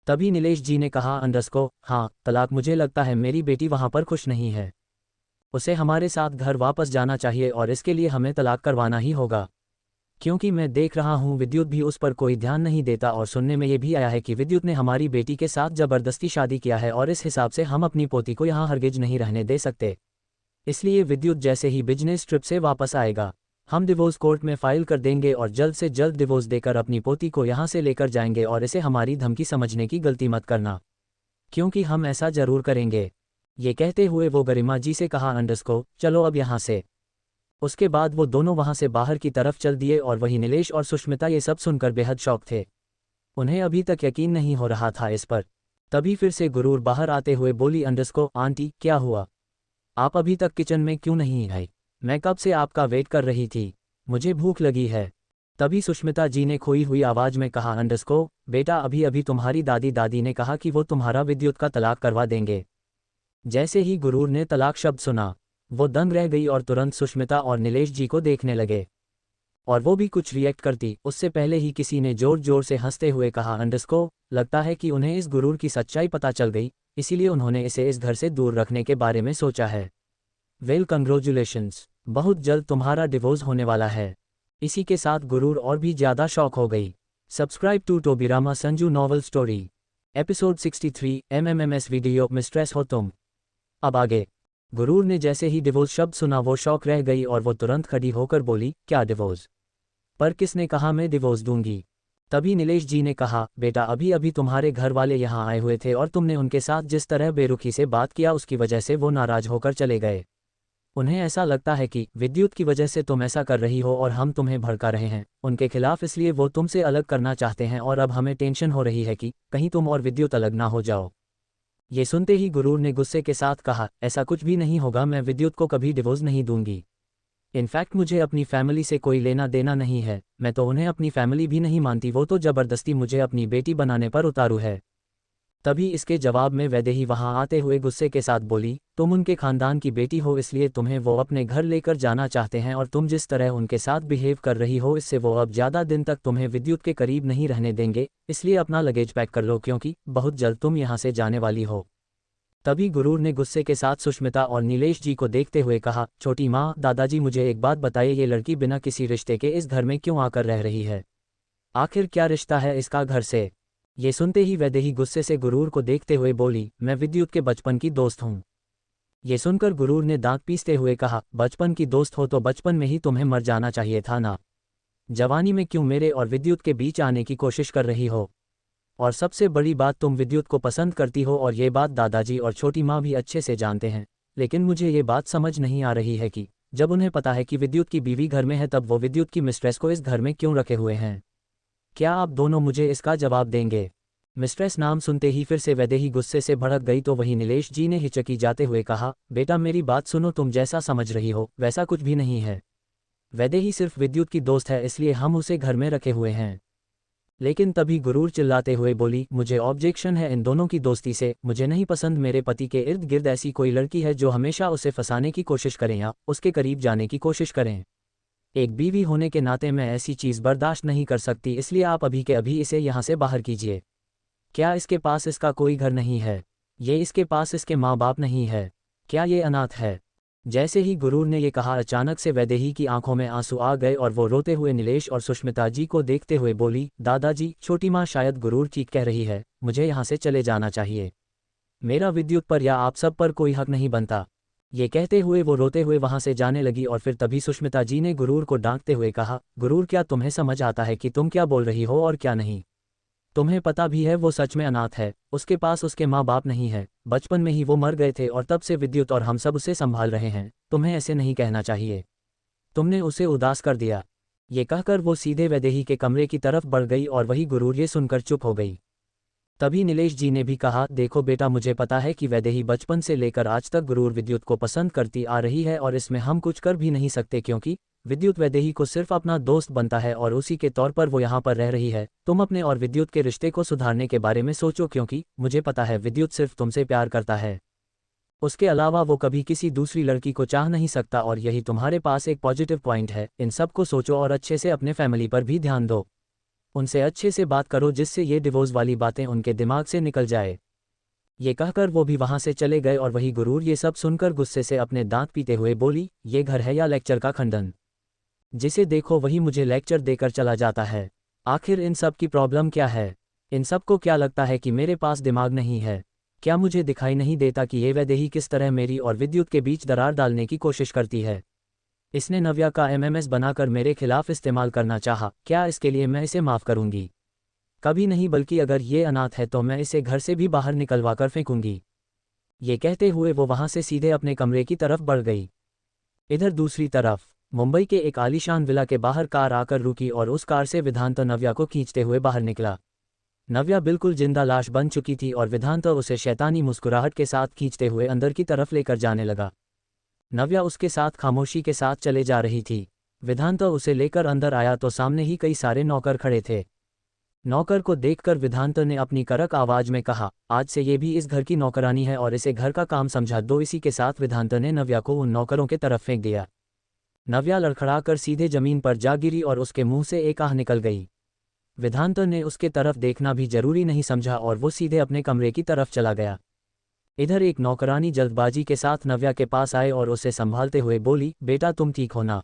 Speaker 1: तभी नीलेश जी ने कहा, हाँ तलाक। मुझे लगता है मेरी बेटी वहाँ पर खुश नहीं है। उसे हमारे साथ घर वापस जाना चाहिए और इसके लिए हमें तलाक करवाना ही होगा, क्योंकि मैं देख रहा हूँ विद्युत भी उस पर कोई ध्यान नहीं देता और सुनने में ये भी आया है कि विद्युत ने हमारी बेटी के साथ ज़बरदस्ती शादी किया है और इस हिसाब से हम अपनी पोती को यहाँ हरगिज नहीं रहने दे सकते। इसलिए विद्युत जैसे ही बिजनेस ट्रिप से वापस आएगा हम डिवोर्स कोर्ट में फाइल कर देंगे और जल्द से जल्द डिवोर्स देकर अपनी पोती को यहाँ से लेकर जाएंगे और इसे हमारी धमकी समझने की गलती मत करना, क्योंकि हम ऐसा जरूर करेंगे। ये कहते हुए वो गरिमा जी से कहा, चलो अब यहाँ से। उसके बाद वो दोनों वहाँ से बाहर की तरफ चल दिए और वही नीलेश और सुष्मिता ये सब सुनकर बेहद शौक थे। उन्हें अभी तक यकीन नहीं हो रहा था इस पर। तभी फिर से गुरूर बाहर आते हुए बोली, आंटी, क्या हुआ? आप अभी तक किचन में क्यों नहीं आई? मैं कब से आपका वेट कर रही थी, मुझे भूख लगी है। तभी सुष्मिता जी ने खोई हुई आवाज़ में कहा, बेटा, अभी अभी तुम्हारी दादी ने कहा कि वो तुम्हारा विद्युत का तलाक करवा देंगे। जैसे ही गुरूर ने तलाक शब्द सुना वो दंग रह गई और तुरंत सुष्मिता और नीलेश जी को देखने लगे, और वो भी कुछ रिएक्ट करती उससे पहले ही किसी ने जोर जोर से हंसते हुए कहा, लगता है कि उन्हें इस गुरूर की सच्चाई पता चल गई, इसीलिए उन्होंने इसे इस घर से दूर रखने के बारे में सोचा है। वेल, कंग्रेचुलेशंस, बहुत जल्द तुम्हारा डिवोर्स होने वाला है। इसी के साथ गुरूर और भी ज़्यादा शॉक हो गई। Subscribe to Tobirama Sanju Novel Story. Episode 63 MMMS video में स्ट्रेस हो तुम। अब आगे। गुरूर ने जैसे ही डिवोर्स शब्द सुना वो शौक रह गई और वो तुरंत खड़ी होकर बोली, क्या डिवोर्स? पर किसने कहा मैं डिवोर्स दूंगी? तभी नीलेश जी ने कहा, बेटा अभी अभी तुम्हारे घर वाले यहाँ आए हुए थे और तुमने उनके साथ जिस तरह बेरुखी से बात किया उसकी वजह से वो नाराज होकर चले गए। उन्हें ऐसा लगता है कि विद्युत की वजह से तुम ऐसा कर रही हो और हम तुम्हें भड़का रहे हैं उनके खिलाफ, इसलिए वो तुमसे अलग करना चाहते हैं और अब हमें टेंशन हो रही है कि कहीं तुम और विद्युत अलग ना हो जाओ। ये सुनते ही गुरूर ने गुस्से के साथ कहा, ऐसा कुछ भी नहीं होगा, मैं विद्युत को कभी डिवोर्स नहीं दूंगी। इनफैक्ट मुझे अपनी फैमिली से कोई लेना देना नहीं है, मैं तो उन्हें अपनी फैमिली भी नहीं मानती, वो तो ज़बरदस्ती मुझे अपनी बेटी बनाने पर उतारू है। तभी इसके जवाब में वैदेही वहां आते हुए गुस्से के साथ बोली, तुम उनके खानदान की बेटी हो इसलिए तुम्हें वो अपने घर लेकर जाना चाहते हैं और तुम जिस तरह उनके साथ बिहेव कर रही हो इससे वो अब ज़्यादा दिन तक तुम्हें विद्युत के करीब नहीं रहने देंगे, इसलिए अपना लगेज पैक कर लो क्योंकि बहुत जल्द तुम यहाँ से जाने वाली हो। तभी गुरूर ने गुस्से के साथ सुष्मिता और नीलेश जी को देखते हुए कहा, छोटी माँ, दादाजी मुझे एक बात बताइए, ये लड़की बिना किसी रिश्ते के इस घर में क्यों आकर रह रही है? आखिर क्या रिश्ता है इसका घर से? ये सुनते ही वैदेही गुस्से से गुरूर को देखते हुए बोली, मैं विद्युत के बचपन की दोस्त हूँ। ये सुनकर गुरूर ने दांत पीसते हुए कहा, बचपन की दोस्त हो तो बचपन में ही तुम्हें मर जाना चाहिए था ना, जवानी में क्यों मेरे और विद्युत के बीच आने की कोशिश कर रही हो? और सबसे बड़ी बात, तुम विद्युत को पसंद करती हो और ये बात दादाजी और छोटी माँ भी अच्छे से जानते हैं, लेकिन मुझे ये बात समझ नहीं आ रही है कि जब उन्हें पता है कि विद्युत की बीवी घर में है तब वो विद्युत की मिस्ट्रेस को इस घर में क्यों रखे हुए हैं। क्या आप दोनों मुझे इसका जवाब देंगे? मिस्ट्रेस नाम सुनते ही फिर से वैदेही गुस्से से भड़क गई तो वहीं नीलेश जी ने हिचकी जाते हुए कहा, बेटा मेरी बात सुनो, तुम जैसा समझ रही हो वैसा कुछ भी नहीं है। वैदेही सिर्फ विद्युत की दोस्त है इसलिए हम उसे घर में रखे हुए हैं। लेकिन तभी गुरूर चिल्लाते हुए बोली, मुझे ऑब्जेक्शन है इन दोनों की दोस्ती से, मुझे नहीं पसंद मेरे पति के इर्द गिर्द ऐसी कोई लड़की है जो हमेशा उसे फंसाने की कोशिश करें या उसके करीब जाने की कोशिश करें। एक बीवी होने के नाते मैं ऐसी चीज़ बर्दाश्त नहीं कर सकती, इसलिए आप अभी के अभी इसे यहाँ से बाहर कीजिए। क्या इसके पास इसका कोई घर नहीं है? ये इसके पास इसके माँ बाप नहीं है? क्या ये अनाथ है? जैसे ही गुरूर ने ये कहा अचानक से वैदेही की आंखों में आंसू आ गए और वो रोते हुए नीलेश और सुष्मिता जी को देखते हुए बोली, दादाजी, छोटी माँ शायद गुरूर ठीक कह रही है, मुझे यहाँ से चले जाना चाहिए, मेरा विद्युत पर या आप सब पर कोई हक नहीं बनता। ये कहते हुए वो रोते हुए वहां से जाने लगी और फिर तभी सुष्मिता जी ने गुरूर को डांटते हुए कहा, गुरूर क्या तुम्हें समझ आता है कि तुम क्या बोल रही हो और क्या नहीं? तुम्हें पता भी है वो सच में अनाथ है, उसके पास उसके माँ बाप नहीं है, बचपन में ही वो मर गए थे और तब से विद्युत और हम सब उसे संभाल रहे हैं, तुम्हें ऐसे नहीं कहना चाहिए, तुमने उसे उदास कर दिया। ये कहकर वो सीधे वैदेही के कमरे की तरफ बढ़ गई और वही गुरूर ये सुनकर चुप हो गई। तभी नीलेश जी ने भी कहा, देखो बेटा, मुझे पता है कि वैदेही बचपन से लेकर आज तक गुरूर विद्युत को पसंद करती आ रही है और इसमें हम कुछ कर भी नहीं सकते क्योंकि विद्युत वैदेही को सिर्फ अपना दोस्त बनता है और उसी के तौर पर वो यहाँ पर रह रही है। तुम अपने और विद्युत के रिश्ते को सुधारने के बारे में सोचो क्योंकि मुझे पता है विद्युत सिर्फ तुमसे प्यार करता है, उसके अलावा वो कभी किसी दूसरी लड़की को चाह नहीं सकता और यही तुम्हारे पास एक पॉजिटिव पॉइंट है। इन सब को सोचो और अच्छे से अपने फैमिली पर भी ध्यान दो, उनसे अच्छे से बात करो जिससे ये डिवोर्स वाली बातें उनके दिमाग से निकल जाए। ये कहकर वो भी वहां से चले गए और वही गुरूर ये सब सुनकर गुस्से से अपने दांत पीते हुए बोली, ये घर है या लेक्चर का खंडन? जिसे देखो वही मुझे लेक्चर देकर चला जाता है। आखिर इन सब की प्रॉब्लम क्या है? इन सब को क्या लगता है कि मेरे पास दिमाग नहीं है? क्या मुझे दिखाई नहीं देता कि ये वैदेही किस तरह मेरी और विद्युत के बीच दरार डालने की कोशिश करती है? इसने नव्या का एमएमएस बनाकर मेरे खिलाफ इस्तेमाल करना चाहा, क्या इसके लिए मैं इसे माफ़ करूंगी? कभी नहीं, बल्कि अगर ये अनाथ है तो मैं इसे घर से भी बाहर निकलवा कर फेंकूंगी। ये कहते हुए वो वहां से सीधे अपने कमरे की तरफ बढ़ गई। इधर दूसरी तरफ मुंबई के एक आलीशान विला के बाहर कार आकर रुकी और उस कार से विधांत नव्या को खींचते हुए बाहर निकला। नव्या बिल्कुल जिंदा लाश बन चुकी थी और विधांत उसे शैतानी मुस्कुराहट के साथ खींचते हुए अंदर की तरफ लेकर जाने लगा। नव्या उसके साथ खामोशी के साथ चले जा रही थी। विधांत उसे लेकर अंदर आया तो सामने ही कई सारे नौकर खड़े थे। नौकर को देखकर विधांत ने अपनी कड़क आवाज में कहा, आज से ये भी इस घर की नौकरानी है और इसे घर का काम समझा दो। इसी के साथ विधांत ने नव्या को उन नौकरों के तरफ फेंक दिया। नव्या लड़खड़ाकर सीधे जमीन पर जा गिरी और उसके मुंह से एक आह निकल गई। विधांत ने उसके तरफ देखना भी जरूरी नहीं समझा और वो सीधे अपने कमरे की तरफ चला गया। इधर एक नौकरानी जल्दबाजी के साथ नव्या के पास आए और उसे संभालते हुए बोली, बेटा तुम ठीक हो ना?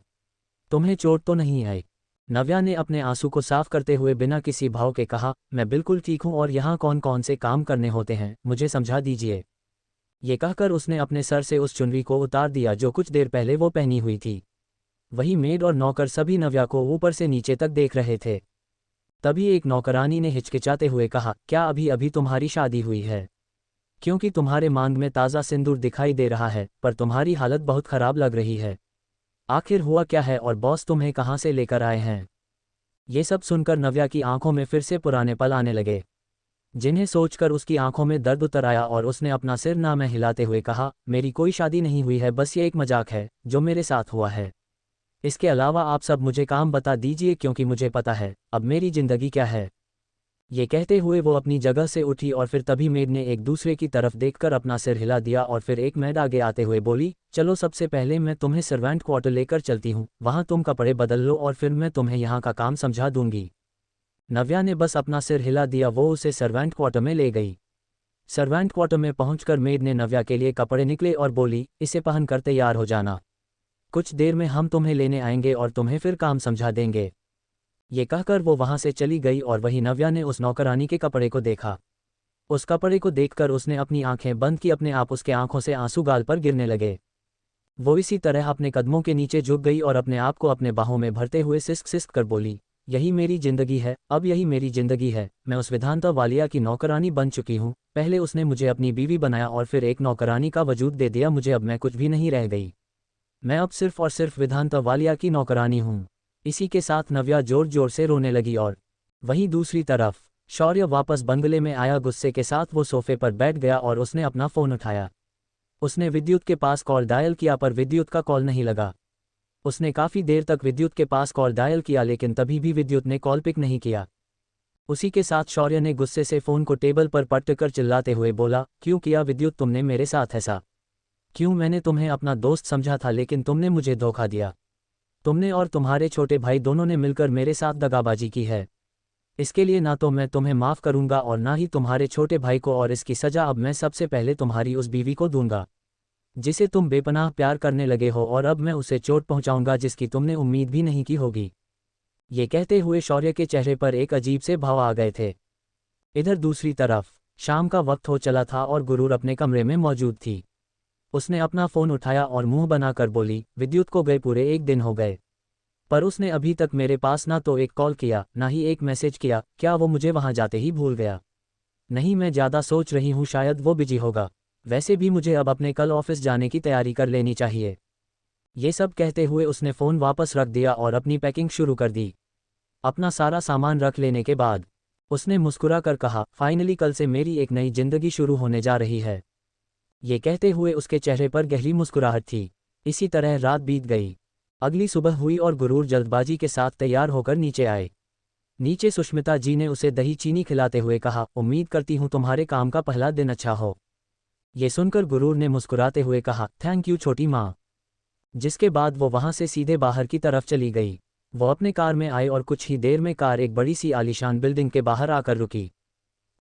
Speaker 1: तुम्हें चोट तो नहीं आई? नव्या ने अपने आंसू को साफ करते हुए बिना किसी भाव के कहा, मैं बिल्कुल ठीक हूँ और यहाँ कौन कौन से काम करने होते हैं मुझे समझा दीजिए। ये कहकर उसने अपने सर से उस चुनरी को उतार दिया जो कुछ देर पहले वो पहनी हुई थी। वही मेड और नौकर सभी नव्या को ऊपर से नीचे तक देख रहे थे। तभी एक नौकरानी ने हिचकिचाते हुए कहा, क्या अभी अभी तुम्हारी शादी हुई है? क्योंकि तुम्हारे मांग में ताज़ा सिंदूर दिखाई दे रहा है, पर तुम्हारी हालत बहुत खराब लग रही है। आखिर हुआ क्या है और बॉस तुम्हें कहाँ से लेकर आए हैं? ये सब सुनकर नव्या की आंखों में फिर से पुराने पल आने लगे, जिन्हें सोचकर उसकी आंखों में दर्द उतर आया और उसने अपना सिर ना में हिलाते हुए कहा, मेरी कोई शादी नहीं हुई है, बस ये एक मजाक है जो मेरे साथ हुआ है। इसके अलावा आप सब मुझे काम बता दीजिए क्योंकि मुझे पता है अब मेरी जिंदगी क्या है। ये कहते हुए वो अपनी जगह से उठी और फिर तभी मेड ने एक दूसरे की तरफ देखकर अपना सिर हिला दिया और फिर एक मेड आगे आते हुए बोली, चलो सबसे पहले मैं तुम्हें सर्वेंट क्वार्टर लेकर चलती हूँ, वहाँ तुम कपड़े बदल लो और फिर मैं तुम्हें यहाँ का काम समझा दूंगी। नव्या ने बस अपना सिर हिला दिया, वो उसे सर्वेंट क्वार्टर में ले गई। सर्वेंट क्वार्टर में पहुंचकर मेड ने नव्या के लिए कपड़े निकले और बोली, इसे पहनकर तैयार हो जाना, कुछ देर में हम तुम्हें लेने आएंगे और तुम्हें फिर काम समझा देंगे। ये कहकर वो वहां से चली गई और वही नव्या ने उस नौकरानी के कपड़े को देखा। उस कपड़े को देखकर उसने अपनी आंखें बंद की, अपने आप उसके आंखों से आंसू गाल पर गिरने लगे। वो इसी तरह अपने कदमों के नीचे झुक गई और अपने आप को अपने बाहों में भरते हुए सिसक सिसक कर बोली, यही मेरी जिंदगी है, अब यही मेरी जिंदगी है। मैं उस विधाता वालिया की नौकरानी बन चुकी हूँ। पहले उसने मुझे अपनी बीवी बनाया और फिर एक नौकरानी का वजूद दे दिया मुझे, अब मैं कुछ भी नहीं रह गई। मैं अब सिर्फ और सिर्फ विधाता वालिया की नौकरानी हूँ। इसी के साथ नव्या जोर जोर से रोने लगी और वहीं दूसरी तरफ शौर्य वापस बंगले में आया। गुस्से के साथ वो सोफे पर बैठ गया और उसने अपना फ़ोन उठाया। उसने विद्युत के पास कॉल डायल किया पर विद्युत का कॉल नहीं लगा। उसने काफ़ी देर तक विद्युत के पास कॉल डायल किया लेकिन तभी भी विद्युत ने कॉल पिक नहीं किया। उसी के साथ शौर्य ने गुस्से से फ़ोन को टेबल पर पटक कर चिल्लाते हुए बोला, क्यों किया विद्युत तुमने मेरे साथ ऐसा? क्यों? मैंने तुम्हें अपना दोस्त समझा था लेकिन तुमने मुझे धोखा दिया। तुमने और तुम्हारे छोटे भाई दोनों ने मिलकर मेरे साथ दगाबाजी की है। इसके लिए ना तो मैं तुम्हें माफ़ करूंगा और ना ही तुम्हारे छोटे भाई को, और इसकी सज़ा अब मैं सबसे पहले तुम्हारी उस बीवी को दूंगा जिसे तुम बेपनाह प्यार करने लगे हो, और अब मैं उसे चोट पहुंचाऊंगा जिसकी तुमने उम्मीद भी नहीं की होगी। ये कहते हुए शौर्य के चेहरे पर एक अजीब से भाव आ गए थे। इधर दूसरी तरफ शाम का वक्त हो चला था और गुरूर अपने कमरे में मौजूद थी। उसने अपना फ़ोन उठाया और मुंह बनाकर बोली, विद्युत को गए पूरे 1 दिन हो गए, पर उसने अभी तक मेरे पास ना तो एक कॉल किया ना ही एक मैसेज किया। क्या वो मुझे वहां जाते ही भूल गया? नहीं, मैं ज़्यादा सोच रही हूँ, शायद वो बिजी होगा। वैसे भी मुझे अब अपने कल ऑफिस जाने की तैयारी कर लेनी चाहिए। ये सब कहते हुए उसने फ़ोन वापस रख दिया और अपनी पैकिंग शुरू कर दी। अपना सारा सामान रख लेने के बाद उसने मुस्कुरा कर कहा, फाइनली कल से मेरी एक नई जिंदगी शुरू होने जा रही है। ये कहते हुए उसके चेहरे पर गहरी मुस्कुराहट थी। इसी तरह रात बीत गई। अगली सुबह हुई और गुरूर जल्दबाजी के साथ तैयार होकर नीचे आए। नीचे सुष्मिता जी ने उसे दही चीनी खिलाते हुए कहा, उम्मीद करती हूँ तुम्हारे काम का पहला दिन अच्छा हो। ये सुनकर गुरूर ने मुस्कुराते हुए कहा, थैंक यू छोटी माँ। जिसके बाद वो वहाँ से सीधे बाहर की तरफ चली गई। वो अपने कार में आए और कुछ ही देर में कार एक बड़ी सी आलीशान बिल्डिंग के बाहर आकर रुकी।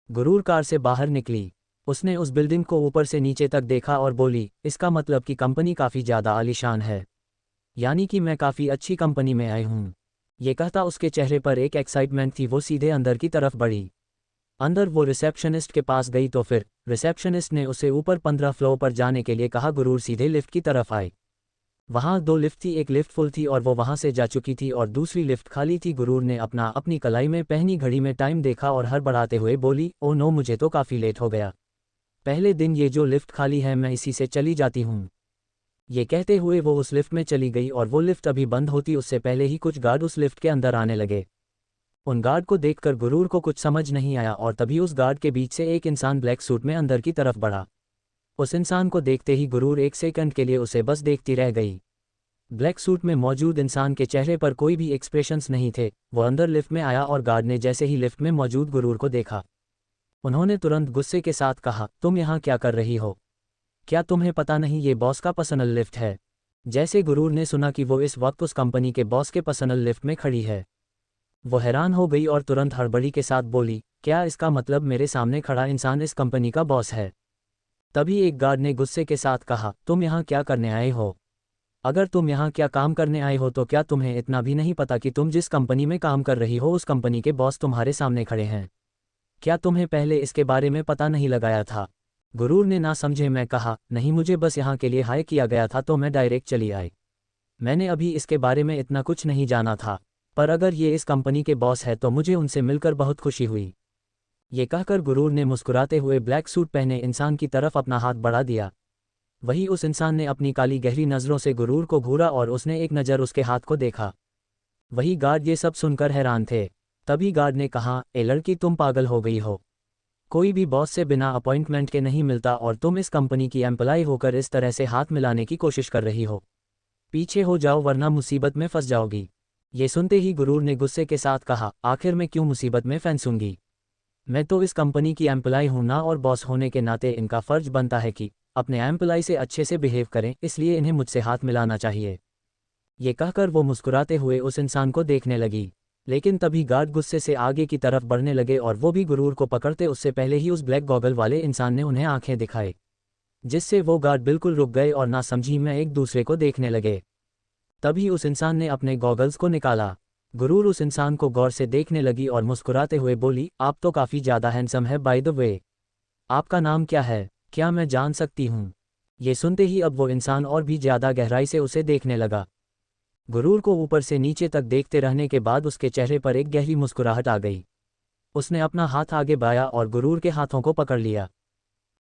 Speaker 1: गुरूर कार से बाहर निकली। उसने उस बिल्डिंग को ऊपर से नीचे तक देखा और बोली, इसका मतलब कि कंपनी काफ़ी ज़्यादा आलीशान है, यानी कि मैं काफ़ी अच्छी कंपनी में आई हूँ। ये कहता उसके चेहरे पर एक एक्साइटमेंट थी। वो सीधे अंदर की तरफ बढ़ी। अंदर वो रिसेप्शनिस्ट के पास गई तो फिर रिसेप्शनिस्ट ने उसे ऊपर 15 फ्लोर पर जाने के लिए कहा। गुरूर सीधे लिफ्ट की तरफ आए। वहाँ 2 लिफ्ट थी, एक लिफ्ट फुल थी और वो वहाँ से जा चुकी थी और दूसरी लिफ्ट खाली थी। गुरूर ने अपनी कलाई में पहनी घड़ी में टाइम देखा और हड़बड़ाते हुए बोली, ओ नो, मुझे तो काफ़ी लेट हो गया। पहले दिन ये जो लिफ्ट खाली है मैं इसी से चली जाती हूँ। ये कहते हुए वो उस लिफ्ट में चली गई और वो लिफ्ट अभी बंद होती उससे पहले ही कुछ गार्ड उस लिफ्ट के अंदर आने लगे। उन गार्ड को देखकर गुरूर को कुछ समझ नहीं आया और तभी उस गार्ड के बीच से एक इंसान ब्लैक सूट में अंदर की तरफ बढ़ा। उस इंसान को देखते ही गुरूर एक सेकंड के लिए उसे बस देखती रह गई। ब्लैक सूट में मौजूद इंसान के चेहरे पर कोई भी एक्सप्रेशंस नहीं थे। वो अंदर लिफ्ट में आया और गार्ड ने जैसे ही लिफ्ट में मौजूद गुरूर को देखा, उन्होंने तुरंत गुस्से के साथ कहा, तुम यहाँ क्या कर रही हो? क्या तुम्हें पता नहीं ये बॉस का पर्सनल लिफ्ट है? जैसे गुरूर ने सुना कि वो इस वक्त उस कंपनी के बॉस के पर्सनल लिफ्ट में खड़ी है, वो हैरान हो गई और तुरंत हड़बड़ी के साथ बोली, क्या इसका मतलब मेरे सामने खड़ा इंसान इस कंपनी का बॉस है? तभी एक गार्ड ने गुस्से के साथ कहा, तुम यहाँ क्या करने आए हो? अगर तुम यहाँ क्या काम करने आए हो तो क्या तुम्हें इतना भी नहीं पता कि तुम जिस कंपनी में काम कर रही हो उस कंपनी के बॉस तुम्हारे सामने खड़े हैं? क्या तुम्हें पहले इसके बारे में पता नहीं लगाया था? गुरूर ने ना समझे मैं कहा, नहीं मुझे बस यहाँ के लिए हायर किया गया था तो मैं डायरेक्ट चली आई। मैंने अभी इसके बारे में इतना कुछ नहीं जाना था, पर अगर ये इस कंपनी के बॉस है तो मुझे उनसे मिलकर बहुत खुशी हुई। ये कहकर गुरूर ने मुस्कुराते हुए ब्लैक सूट पहने इंसान की तरफ अपना हाथ बढ़ा दिया। वही उस इंसान ने अपनी काली गहरी नज़रों से गुरूर को घूरा और उसने एक नज़र उसके हाथ को देखा। वही गार्ड ये सब सुनकर हैरान थे। तभी गार्ड ने कहा, ए लड़की तुम पागल हो गई हो। कोई भी बॉस से बिना अपॉइंटमेंट के नहीं मिलता और तुम इस कंपनी की एम्प्लॉय होकर इस तरह से हाथ मिलाने की कोशिश कर रही हो। पीछे हो जाओ वरना मुसीबत में फंस जाओगी। ये सुनते ही गुरूर ने गुस्से के साथ कहा, आखिर मैं क्यों मुसीबत में फंसूंगी? मैं तो इस कंपनी की एम्प्लॉय हूं ना, और बॉस होने के नाते इनका फर्ज बनता है कि अपने एम्प्लॉय से अच्छे से बिहेव करें, इसलिए इन्हें मुझसे हाथ मिलाना चाहिए। ये कहकर वो मुस्कुराते हुए उस इंसान को देखने लगी। लेकिन तभी गार्ड गुस्से से आगे की तरफ बढ़ने लगे और वो भी गुरूर को पकड़ते उससे पहले ही उस ब्लैक गॉगल वाले इंसान ने उन्हें आंखें दिखाई, जिससे वो गार्ड बिल्कुल रुक गए और ना समझी में एक दूसरे को देखने लगे। तभी उस इंसान ने अपने गॉगल्स को निकाला। गुरूर उस इंसान को गौर से देखने लगी और मुस्कुराते हुए बोली, आप तो काफ़ी ज़्यादा हैंडसम है बाय द वे। आपका नाम क्या है, क्या मैं जान सकती हूँ? ये सुनते ही अब वो इंसान और भी ज़्यादा गहराई से उसे देखने लगा। गुरूर को ऊपर से नीचे तक देखते रहने के बाद उसके चेहरे पर एक गहरी मुस्कुराहट आ गई। उसने अपना हाथ आगे बढ़ाया और गुरूर के हाथों को पकड़ लिया।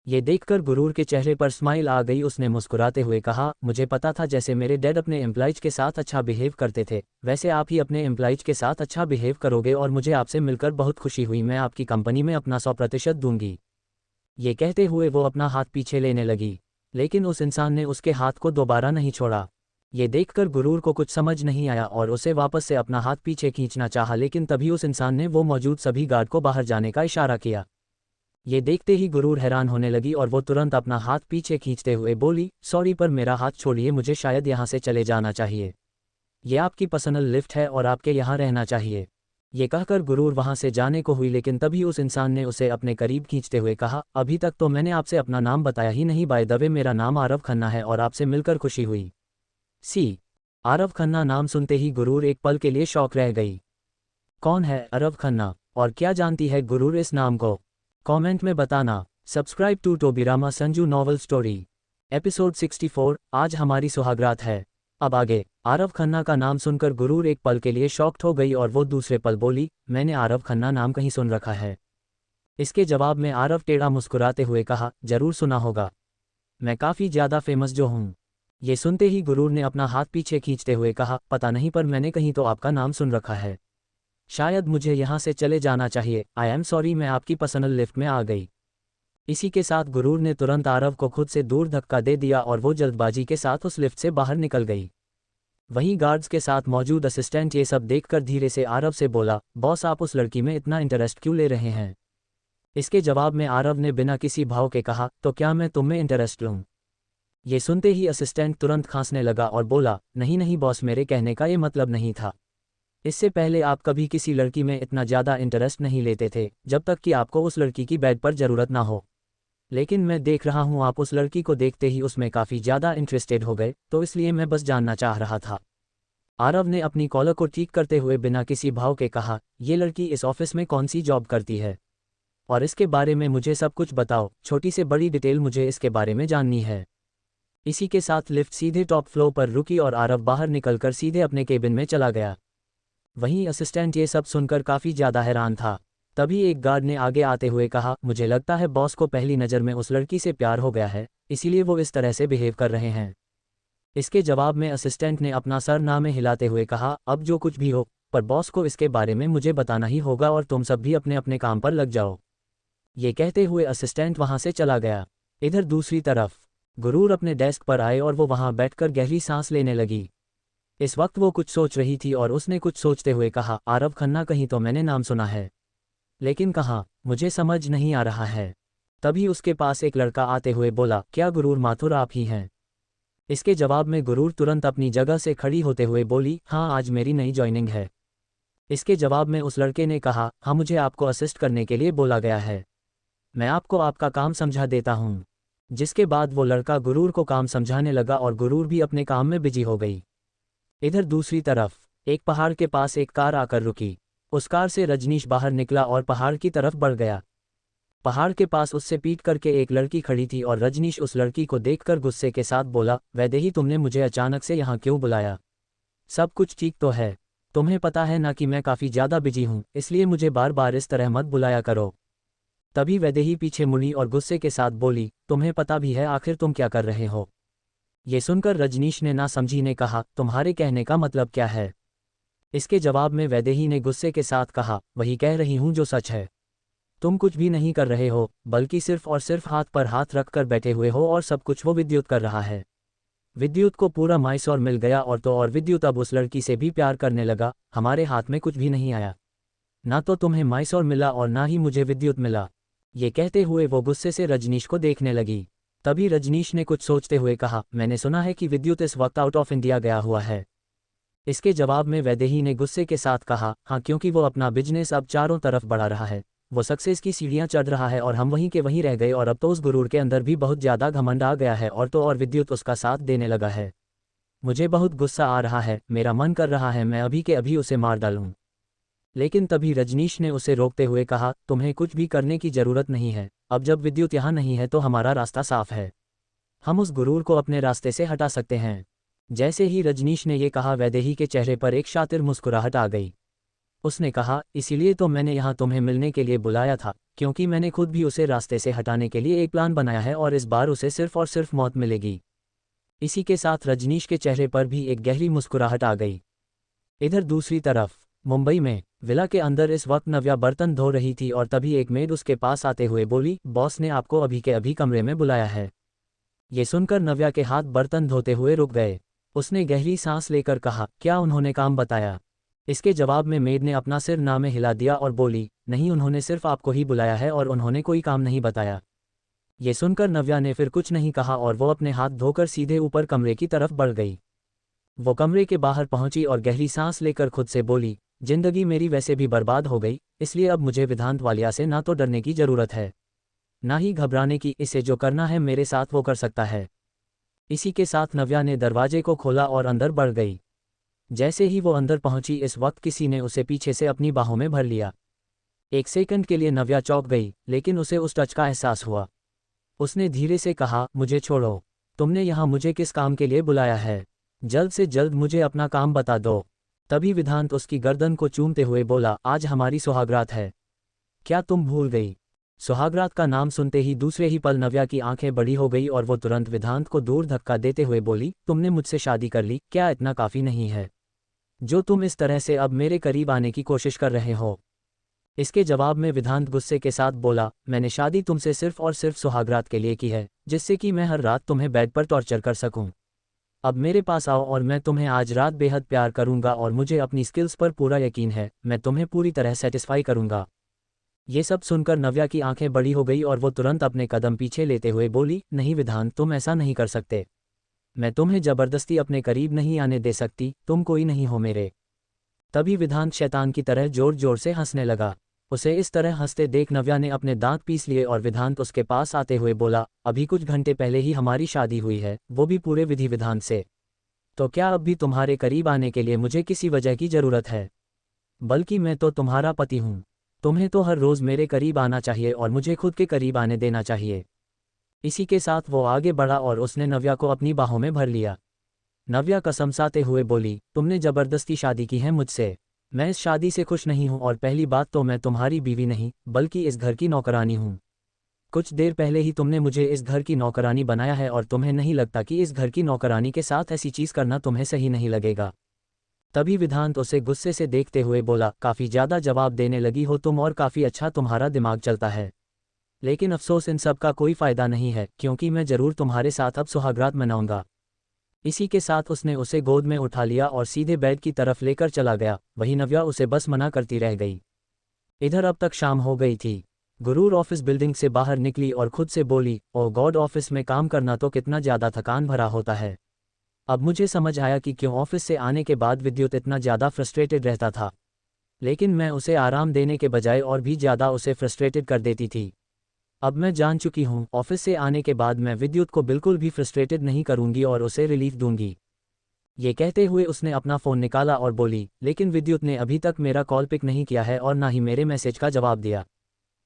Speaker 1: ये देखकर गुरूर के चेहरे पर स्माइल आ गई। उसने मुस्कुराते हुए कहा, मुझे पता था जैसे मेरे डैड अपने एम्प्लॉयज के साथ अच्छा बिहेव करते थे, वैसे आप ही अपने एम्प्लॉयज के साथ अच्छा बिहेव करोगे और मुझे आपसे मिलकर बहुत खुशी हुई। मैं आपकी कंपनी में अपना 100% दूंगी। ये कहते हुए वो अपना हाथ पीछे लेने लगी, लेकिन उस इंसान ने उसके हाथ को दोबारा नहीं छोड़ा। ये देखकर गुरूर को कुछ समझ नहीं आया और उसे वापस से अपना हाथ पीछे खींचना चाहा, लेकिन तभी उस इंसान ने वो मौजूद सभी गार्ड को बाहर जाने का इशारा किया। ये देखते ही गुरूर हैरान होने लगी और वो तुरंत अपना हाथ पीछे खींचते हुए बोली, सॉरी पर मेरा हाथ छोड़िए, मुझे शायद यहाँ से चले जाना चाहिए। ये आपकी पर्सनल लिफ्ट है और आपके यहाँ रहना चाहिए। ये कहकर गुरूर वहाँ से जाने को हुई, लेकिन तभी उस इंसान ने उसे अपने करीब खींचते हुए कहा, अभी तक तो मैंने आपसे अपना नाम बताया ही नहीं। बाय द वे मेरा नाम आरव खन्ना है और आपसे मिलकर खुशी हुई। सी आरव खन्ना नाम सुनते ही गुरूर एक पल के लिए शॉक रह गई। कौन है आरव खन्ना और क्या जानती है गुरूर इस नाम को? कमेंट में बताना। Subscribe to Tobirama Sanju novel story episode 64। आज हमारी सुहागरात है। अब आगे। आरव खन्ना का नाम सुनकर गुरूर एक पल के लिए शॉक्ड हो गई और वो दूसरे पल बोली, मैंने आरव खन्ना नाम कहीं सुन रखा है। इसके जवाब में आरव टेढ़ा मुस्कुराते हुए कहा, जरूर सुना होगा, मैं काफ़ी ज़्यादा फेमस जो हूँ। ये सुनते ही गुरूर ने अपना हाथ पीछे खींचते हुए कहा, पता नहीं पर मैंने कहीं तो आपका नाम सुन रखा है। शायद मुझे यहाँ से चले जाना चाहिए। आई एम सॉरी, मैं आपकी पर्सनल लिफ्ट में आ गई। इसी के साथ गुरूर ने तुरंत आरव को खुद से दूर धक्का दे दिया और वो जल्दबाजी के साथ उस लिफ्ट से बाहर निकल गई। वहीं गार्ड्स के साथ मौजूद असिस्टेंट ये सब देखकर धीरे से आरव से बोला, बॉस आप उस लड़की में इतना इंटरेस्ट क्यों ले रहे हैं? इसके जवाब में आरव ने बिना किसी भाव के कहा, तो क्या मैं तुम में इंटरेस्ट लूँ? ये सुनते ही असिस्टेंट तुरंत खांसने लगा और बोला, नहीं नहीं बॉस, मेरे कहने का ये मतलब नहीं था। इससे पहले आप कभी किसी लड़की में इतना ज़्यादा इंटरेस्ट नहीं लेते थे जब तक कि आपको उस लड़की की बेड पर ज़रूरत ना हो। लेकिन मैं देख रहा हूँ आप उस लड़की को देखते ही उसमें काफ़ी ज़्यादा इंटरेस्टेड हो गए, तो इसलिए मैं बस जानना चाह रहा था। आरव ने अपनी कॉलर को ठीक करते हुए बिना किसी भाव के कहा, ये लड़की इस ऑफिस में कौन सी जॉब करती है और इसके बारे में मुझे सब कुछ बताओ, छोटी से बड़ी डिटेल मुझे इसके बारे में जाननी है। इसी के साथ लिफ्ट सीधे टॉप फ्लोर पर रुकी और आरव बाहर निकलकर सीधे अपने केबिन में चला गया। वहीं असिस्टेंट ये सब सुनकर काफ़ी ज़्यादा हैरान था। तभी एक गार्ड ने आगे आते हुए कहा, मुझे लगता है बॉस को पहली नज़र में उस लड़की से प्यार हो गया है, इसीलिए वो इस तरह से बिहेव कर रहे हैं। इसके जवाब में असिस्टेंट ने अपना सर ना में हिलाते हुए कहा, अब जो कुछ भी हो, पर बॉस को इसके बारे में मुझे बताना ही होगा और तुम सब भी अपने अपने काम पर लग जाओ। ये कहते हुए असिस्टेंट वहाँ से चला गया। इधर दूसरी तरफ गुरूर अपने डेस्क पर आए और वो वहाँ बैठकर गहरी सांस लेने लगी। इस वक्त वो कुछ सोच रही थी और उसने कुछ सोचते हुए कहा, आरव खन्ना कहीं तो मैंने नाम सुना है, लेकिन कहाँ, मुझे समझ नहीं आ रहा है। तभी उसके पास एक लड़का आते हुए बोला, क्या गुरूर माथुर आप ही हैं? इसके जवाब में गुरूर तुरंत अपनी जगह से खड़ी होते हुए बोली, हाँ आज मेरी नई ज्वाइनिंग है। इसके जवाब में उस लड़के ने कहा, हाँ मुझे आपको असिस्ट करने के लिए बोला गया है, मैं आपको आपका काम समझा देता हूँ। जिसके बाद वो लड़का गुरूर को काम समझाने लगा और गुरूर भी अपने काम में बिजी हो गई। इधर दूसरी तरफ एक पहाड़ के पास एक कार आकर रुकी। उस कार से रजनीश बाहर निकला और पहाड़ की तरफ बढ़ गया। पहाड़ के पास उससे पीट करके एक लड़की खड़ी थी और रजनीश उस लड़की को देखकर गुस्से के साथ बोला, वैदेही तुमने मुझे अचानक से यहाँ क्यों बुलाया? सब कुछ ठीक तो है? तुम्हें पता है ना कि मैं काफ़ी ज़्यादा बिजी हूँ, इसलिए मुझे बार बार इस तरह मत बुलाया करो। तभी वैदेही पीछे मुड़ी और गुस्से के साथ बोली, तुम्हें पता भी है आखिर तुम क्या कर रहे हो? ये सुनकर रजनीश ने ना समझी ने कहा, तुम्हारे कहने का मतलब क्या है? इसके जवाब में वैदेही ने गुस्से के साथ कहा, वही कह रही हूँ जो सच है। तुम कुछ भी नहीं कर रहे हो, बल्कि सिर्फ और सिर्फ हाथ पर हाथ रखकर बैठे हुए हो और सब कुछ वो विद्युत कर रहा है। विद्युत को पूरा माइसौर मिल गया और विद्युत अब उस लड़की से भी प्यार करने लगा। हमारे हाथ में कुछ भी नहीं आया, ना तो तुम्हें माइसौर मिला और ना ही मुझे विद्युत मिला। ये कहते हुए वो गुस्से से रजनीश को देखने लगी। तभी रजनीश ने कुछ सोचते हुए कहा, मैंने सुना है कि विद्युत इस वक्त आउट ऑफ इंडिया गया हुआ है। इसके जवाब में वैदेही ने गुस्से के साथ कहा, हाँ, क्योंकि वो अपना बिजनेस अब चारों तरफ बढ़ा रहा है, वो सक्सेस की सीढ़ियां चढ़ रहा है और हम वहीं के वहीं रह गए और अब तो उस गुरूर के अंदर भी बहुत ज़्यादा घमंड आ गया है और विद्युत उसका साथ देने लगा है। मुझे बहुत गुस्सा आ रहा है, मेरा मन कर रहा है मैं अभी के अभी उसे मार डालूं। लेकिन तभी रजनीश ने उसे रोकते हुए कहा, तुम्हें कुछ भी करने की ज़रूरत नहीं है। अब जब विद्युत यहाँ नहीं है तो हमारा रास्ता साफ है, हम उस गुरूर को अपने रास्ते से हटा सकते हैं। जैसे ही रजनीश ने ये कहा, वैदेही के चेहरे पर एक शातिर मुस्कुराहट आ गई। उसने कहा, इसीलिए तो मैंने यहाँ तुम्हें मिलने के लिए बुलाया था, क्योंकि मैंने खुद भी उसे रास्ते से हटाने के लिए एक प्लान बनाया है और इस बार उसे सिर्फ और सिर्फ मौत मिलेगी। इसी के साथ रजनीश के चेहरे पर भी एक गहरी मुस्कुराहट आ गई। इधर दूसरी तरफ मुंबई में विला के अंदर इस वक्त नव्या बर्तन धो रही थी और तभी एक मेड उसके पास आते हुए बोली, बॉस ने आपको अभी के अभी कमरे में बुलाया है। ये सुनकर नव्या के हाथ बर्तन धोते हुए रुक गए। उसने गहरी सांस लेकर कहा, क्या उन्होंने काम बताया? इसके जवाब में मेड ने अपना सिर ना में हिला दिया और बोली, नहीं, उन्होंने सिर्फ आपको ही बुलाया है और उन्होंने कोई काम नहीं बताया। ये सुनकर नव्या ने फिर कुछ नहीं कहा और वो अपने हाथ धोकर सीधे ऊपर कमरे की तरफ बढ़ गई। वो कमरे के बाहर पहुंची और गहरी सांस लेकर खुद से बोली, जिंदगी मेरी वैसे भी बर्बाद हो गई, इसलिए अब मुझे विधांत वालिया से ना तो डरने की जरूरत है, ना ही घबराने की। इसे जो करना है मेरे साथ वो कर सकता है। इसी के साथ नव्या ने दरवाजे को खोला और अंदर बढ़ गई। जैसे ही वो अंदर पहुंची, इस वक्त किसी ने उसे पीछे से अपनी बाहों में भर लिया। एक सेकंड के लिए नव्या चौंक गई, लेकिन उसे उस टच का एहसास हुआ। उसने धीरे से कहा, मुझे छोड़ो, तुमने यहाँ मुझे किस काम के लिए बुलाया है? जल्द से जल्द मुझे अपना काम बता दो। तभी विधांत उसकी गर्दन को चूमते हुए बोला, आज हमारी सुहागरात है, क्या तुम भूल गई? सुहागरात का नाम सुनते ही दूसरे ही पल नव्या की आंखें बड़ी हो गई और वो तुरंत विधांत को दूर धक्का देते हुए बोली, तुमने मुझसे शादी कर ली, क्या इतना काफ़ी नहीं है जो तुम इस तरह से अब मेरे करीब आने की कोशिश कर रहे हो? इसके जवाब में विधांत गुस्से के साथ बोला, मैंने शादी तुमसे सिर्फ और सिर्फ सुहागरात के लिए की है, जिससे कि मैं हर रात तुम्हें बेड पर टॉर्चर कर सकूं। अब मेरे पास आओ और मैं तुम्हें आज रात बेहद प्यार करूंगा और मुझे अपनी स्किल्स पर पूरा यकीन है, मैं तुम्हें पूरी तरह सेटिस्फाई करूंगा। ये सब सुनकर नव्या की आंखें बड़ी हो गई और वो तुरंत अपने कदम पीछे लेते हुए बोली, नहीं विधांत, तुम ऐसा नहीं कर सकते, मैं तुम्हें जबरदस्ती अपने करीब नहीं आने दे सकती, तुम कोई नहीं हो मेरे। तभी विधांत शैतान की तरह जोर जोर से हंसने लगा। उसे इस तरह हंसते देख नव्या ने अपने दांत पीस लिए और विधांत उसके पास आते हुए बोला, अभी कुछ घंटे पहले ही हमारी शादी हुई है, वो भी पूरे विधि विधान से। तो क्या अब भी तुम्हारे करीब आने के लिए मुझे किसी वजह की ज़रूरत है? बल्कि मैं तो तुम्हारा पति हूँ, तुम्हें तो हर रोज़ मेरे करीब आना चाहिए और मुझे खुद के करीब आने देना चाहिए। इसी के साथ वो आगे बढ़ा और उसने नव्या को अपनी बाहों में भर लिया। नव्या कसमसाते हुए बोली, तुमने ज़बरदस्ती शादी की है मुझसे, मैं इस शादी से खुश नहीं हूँ और पहली बात तो मैं तुम्हारी बीवी नहीं बल्कि इस घर की नौकरानी हूँ। कुछ देर पहले ही तुमने मुझे इस घर की नौकरानी बनाया है और तुम्हें नहीं लगता कि इस घर की नौकरानी के साथ ऐसी चीज़ करना तुम्हें सही नहीं लगेगा? तभी विधांत उसे गुस्से से देखते हुए बोला, काफ़ी ज़्यादा जवाब देने लगी हो तुम और काफ़ी अच्छा तुम्हारा दिमाग चलता है, लेकिन अफसोस इन सब का कोई फ़ायदा नहीं है, क्योंकि मैं ज़रूर तुम्हारे साथ अब सुहागरात मनाऊंगा। इसी के साथ उसने उसे गोद में उठा लिया और सीधे बेड की तरफ लेकर चला गया। वहीं नव्या उसे बस मना करती रह गई। इधर अब तक शाम हो गई थी। गुरूर ऑफिस बिल्डिंग से बाहर निकली और खुद से बोली, ओ गॉड, ऑफिस में काम करना तो कितना ज़्यादा थकान भरा होता है। अब मुझे समझ आया कि क्यों ऑफिस से आने के बाद विद्युत इतना ज़्यादा फ्रस्ट्रेटेड रहता था, लेकिन मैं उसे आराम देने के बजाय और भी ज़्यादा उसे फ्रस्ट्रेटेड कर देती थी। अब मैं जान चुकी हूँ, ऑफिस से आने के बाद मैं विद्युत को बिल्कुल भी फ्रस्ट्रेटेड नहीं करूंगी और उसे रिलीफ दूंगी। ये कहते हुए उसने अपना फ़ोन निकाला और बोली, लेकिन विद्युत ने अभी तक मेरा कॉल पिक नहीं किया है और ना ही मेरे मैसेज का जवाब दिया।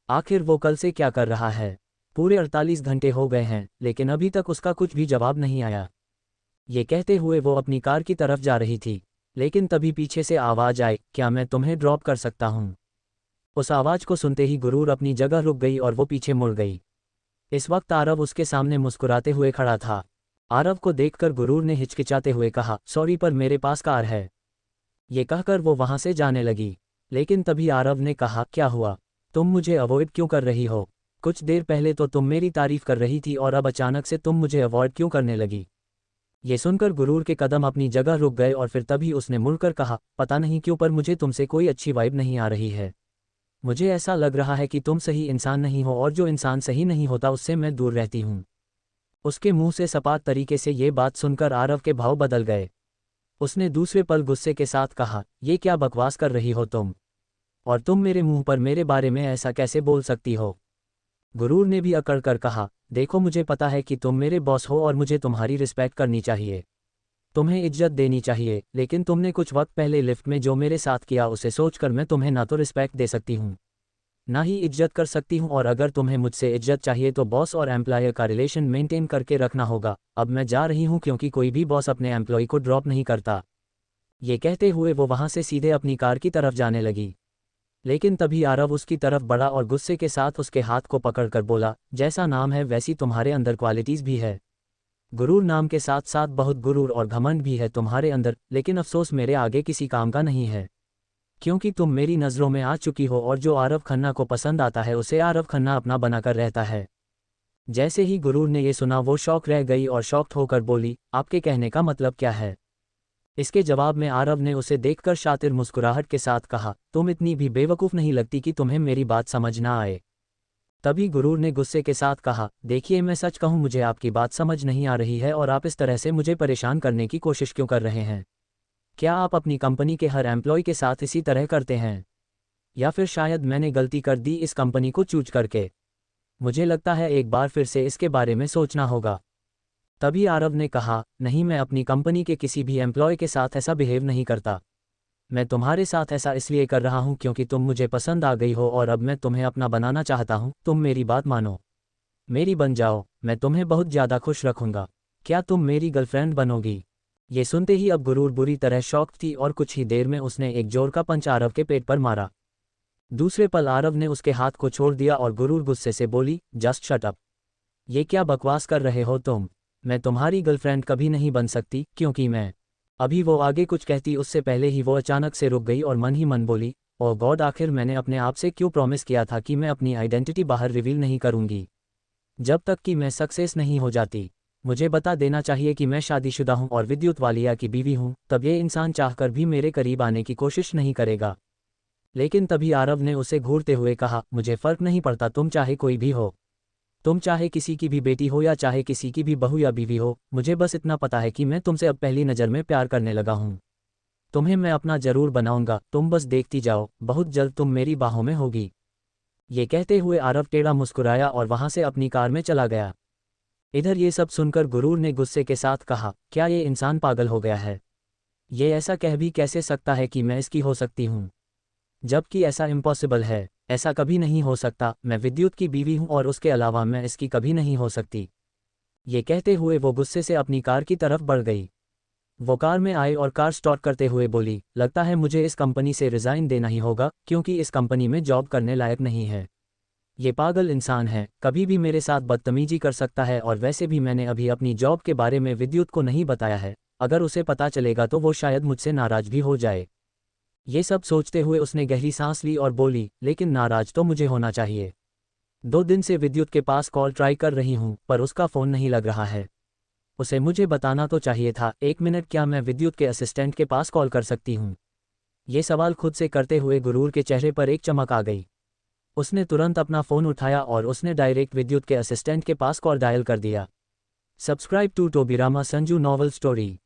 Speaker 1: आखिर वो कल से क्या कर रहा है? पूरे 48 घंटे हो गए हैं, लेकिन अभी तक उसका कुछ भी जवाब नहीं आया। ये कहते हुए वो अपनी कार की तरफ जा रही थी, लेकिन तभी पीछे से आवाज़ आई, क्या मैं तुम्हें ड्रॉप कर सकता हूँ? उस आवाज़ को सुनते ही गुरूर अपनी जगह रुक गई और वो पीछे मुड़ गई। इस वक्त आरव उसके सामने मुस्कुराते हुए खड़ा था। आरव को देखकर गुरूर ने हिचकिचाते हुए कहा, सॉरी पर मेरे पास कार है। ये कहकर वो वहां से जाने लगी। लेकिन तभी आरव ने कहा, क्या हुआ? तुम मुझे अवॉइड क्यों कर रही हो? कुछ देर पहले तो तुम मेरी तारीफ कर रही थी और अब अचानक से तुम मुझे अवॉइड क्यों करने लगी? ये सुनकर गुरूर के कदम अपनी जगह रुक गए और फिर तभी उसने मुड़कर कहा, पता नहीं क्यों पर मुझे तुमसे कोई अच्छी वाइब नहीं आ रही है। मुझे ऐसा लग रहा है कि तुम सही इंसान नहीं हो और जो इंसान सही नहीं होता उससे मैं दूर रहती हूँ। उसके मुंह से सपाट तरीके से ये बात सुनकर आरव के भाव बदल गए। उसने दूसरे पल गुस्से के साथ कहा, ये क्या बकवास कर रही हो तुम? और तुम मेरे मुंह पर मेरे बारे में ऐसा कैसे बोल सकती हो? गुरूर ने भी अकड़ कर कहा, देखो मुझे पता है कि तुम मेरे बॉस हो और मुझे तुम्हारी रिस्पेक्ट करनी चाहिए, तुम्हें इज्जत देनी चाहिए, लेकिन तुमने कुछ वक्त पहले लिफ्ट में जो मेरे साथ किया उसे सोचकर मैं तुम्हें ना तो रिस्पेक्ट दे सकती हूँ ना ही इज्जत कर सकती हूँ, और अगर तुम्हें मुझसे इज्जत चाहिए तो बॉस और एम्प्लॉयर का रिलेशन मेंटेन करके रखना होगा। अब मैं जा रही हूँ क्योंकि कोई भी बॉस अपने एम्प्लॉय को ड्रॉप नहीं करता। ये कहते हुए वो वहाँ से सीधे अपनी कार की तरफ जाने लगी। लेकिन तभी आरव उसकी तरफ बढ़ा और गुस्से के साथ उसके हाथ को पकड़कर बोला, जैसा नाम है वैसी तुम्हारे अंदर क्वालिटीज़ भी है। गुरूर नाम के साथ साथ बहुत गुरूर और घमंड भी है तुम्हारे अंदर, लेकिन अफसोस मेरे आगे किसी काम का नहीं है, क्योंकि तुम मेरी नज़रों में आ चुकी हो और जो आरव खन्ना को पसंद आता है उसे आरव खन्ना अपना बनाकर रहता है। जैसे ही गुरूर ने ये सुना वो शॉक रह गई और शॉक्ड होकर बोली, आपके कहने का मतलब क्या है? इसके जवाब में आरव ने उसे देखकर शातिर मुस्कुराहट के साथ कहा, तुम इतनी भी बेवकूफ़ नहीं लगती कि तुम्हें मेरी बात समझ ना आए। तभी गुरूर ने गुस्से के साथ कहा, देखिए मैं सच कहूँ मुझे आपकी बात समझ नहीं आ रही है और आप इस तरह से मुझे परेशान करने की कोशिश क्यों कर रहे हैं? क्या आप अपनी कंपनी के हर एम्प्लॉय के साथ इसी तरह करते हैं? या फिर शायद मैंने गलती कर दी इस कंपनी को चूज करके? मुझे लगता है एक बार फिर से इसके बारे में सोचना होगा। तभी आरव ने कहा, नहीं मैं अपनी कंपनी के किसी भी एम्प्लॉय के साथ ऐसा बिहेव नहीं करता। मैं तुम्हारे साथ ऐसा इसलिए कर रहा हूं क्योंकि तुम मुझे पसंद आ गई हो और अब मैं तुम्हें अपना बनाना चाहता हूं। तुम मेरी बात मानो, मेरी बन जाओ, मैं तुम्हें बहुत ज़्यादा खुश रखूंगा। क्या तुम मेरी गर्लफ्रेंड बनोगी? ये सुनते ही अब गुरूर बुरी तरह शॉक थी और कुछ ही देर में उसने एक जोर का पंच आरव के पेट पर मारा। दूसरे पल आरव ने उसके हाथ को छोड़ दिया और गुरूर गुस्से से बोली, जस्ट शट अप। ये क्या बकवास कर रहे हो तुम? मैं तुम्हारी गर्लफ्रेंड कभी नहीं बन सकती क्योंकि मैं। अभी वो आगे कुछ कहती उससे पहले ही वो अचानक से रुक गई और मन ही मन बोली, ओह गॉड, आखिर मैंने अपने आप से क्यों प्रॉमिस किया था कि मैं अपनी आइडेंटिटी बाहर रिवील नहीं करूंगी जब तक कि मैं सक्सेस नहीं हो जाती। मुझे बता देना चाहिए कि मैं शादीशुदा हूं और विद्युत वालिया की बीवी हूं, तब ये इंसान चाहकर भी मेरे करीब आने की कोशिश नहीं करेगा। लेकिन तभी आरव ने उसे घूरते हुए कहा, मुझे फ़र्क नहीं पड़ता तुम चाहे कोई भी हो, तुम चाहे किसी की भी बेटी हो या चाहे किसी की भी बहू या बीवी हो, मुझे बस इतना पता है कि मैं तुमसे अब पहली नज़र में प्यार करने लगा हूँ। तुम्हें मैं अपना ज़रूर बनाऊंगा, तुम बस देखती जाओ, बहुत जल्द तुम मेरी बाहों में होगी। ये कहते हुए आरव टेढ़ा मुस्कुराया और वहाँ से अपनी कार में चला गया। इधर ये सब सुनकर गुरूर ने गुस्से के साथ कहा, क्या ये इंसान पागल हो गया है? ये ऐसा कह भी कैसे सकता है कि मैं इसकी हो सकती हूँ, जबकि ऐसा इम्पॉसिबल है, ऐसा कभी नहीं हो सकता। मैं विद्युत की बीवी हूँ और उसके अलावा मैं इसकी कभी नहीं हो सकती। ये कहते हुए वो गुस्से से अपनी कार की तरफ बढ़ गई। वो कार में आई और कार स्टार्ट करते हुए बोली, लगता है मुझे इस कंपनी से रिज़ाइन देना ही होगा क्योंकि इस कंपनी में जॉब करने लायक नहीं है। ये पागल इंसान है, कभी भी मेरे साथ बदतमीजी कर सकता है, और वैसे भी मैंने अभी अपनी जॉब के बारे में विद्युत को नहीं बताया है, अगर उसे पता चलेगा तो वो शायद मुझसे नाराज़ भी हो जाए। ये सब सोचते हुए उसने गहरी सांस ली और बोली, लेकिन नाराज तो मुझे होना चाहिए। 2 दिन से विद्युत के पास कॉल ट्राई कर रही हूँ पर उसका फ़ोन नहीं लग रहा है। उसे मुझे बताना तो चाहिए था। 1 मिनट, क्या मैं विद्युत के असिस्टेंट के पास कॉल कर सकती हूँ? ये सवाल खुद से करते हुए गुरूर के चेहरे पर एक चमक आ गई। उसने तुरंत अपना फ़ोन उठाया और उसने डायरेक्ट विद्युत के असिस्टेंट के पास कॉल डायल कर दिया। Subscribe to Tobirama Sanju novel story.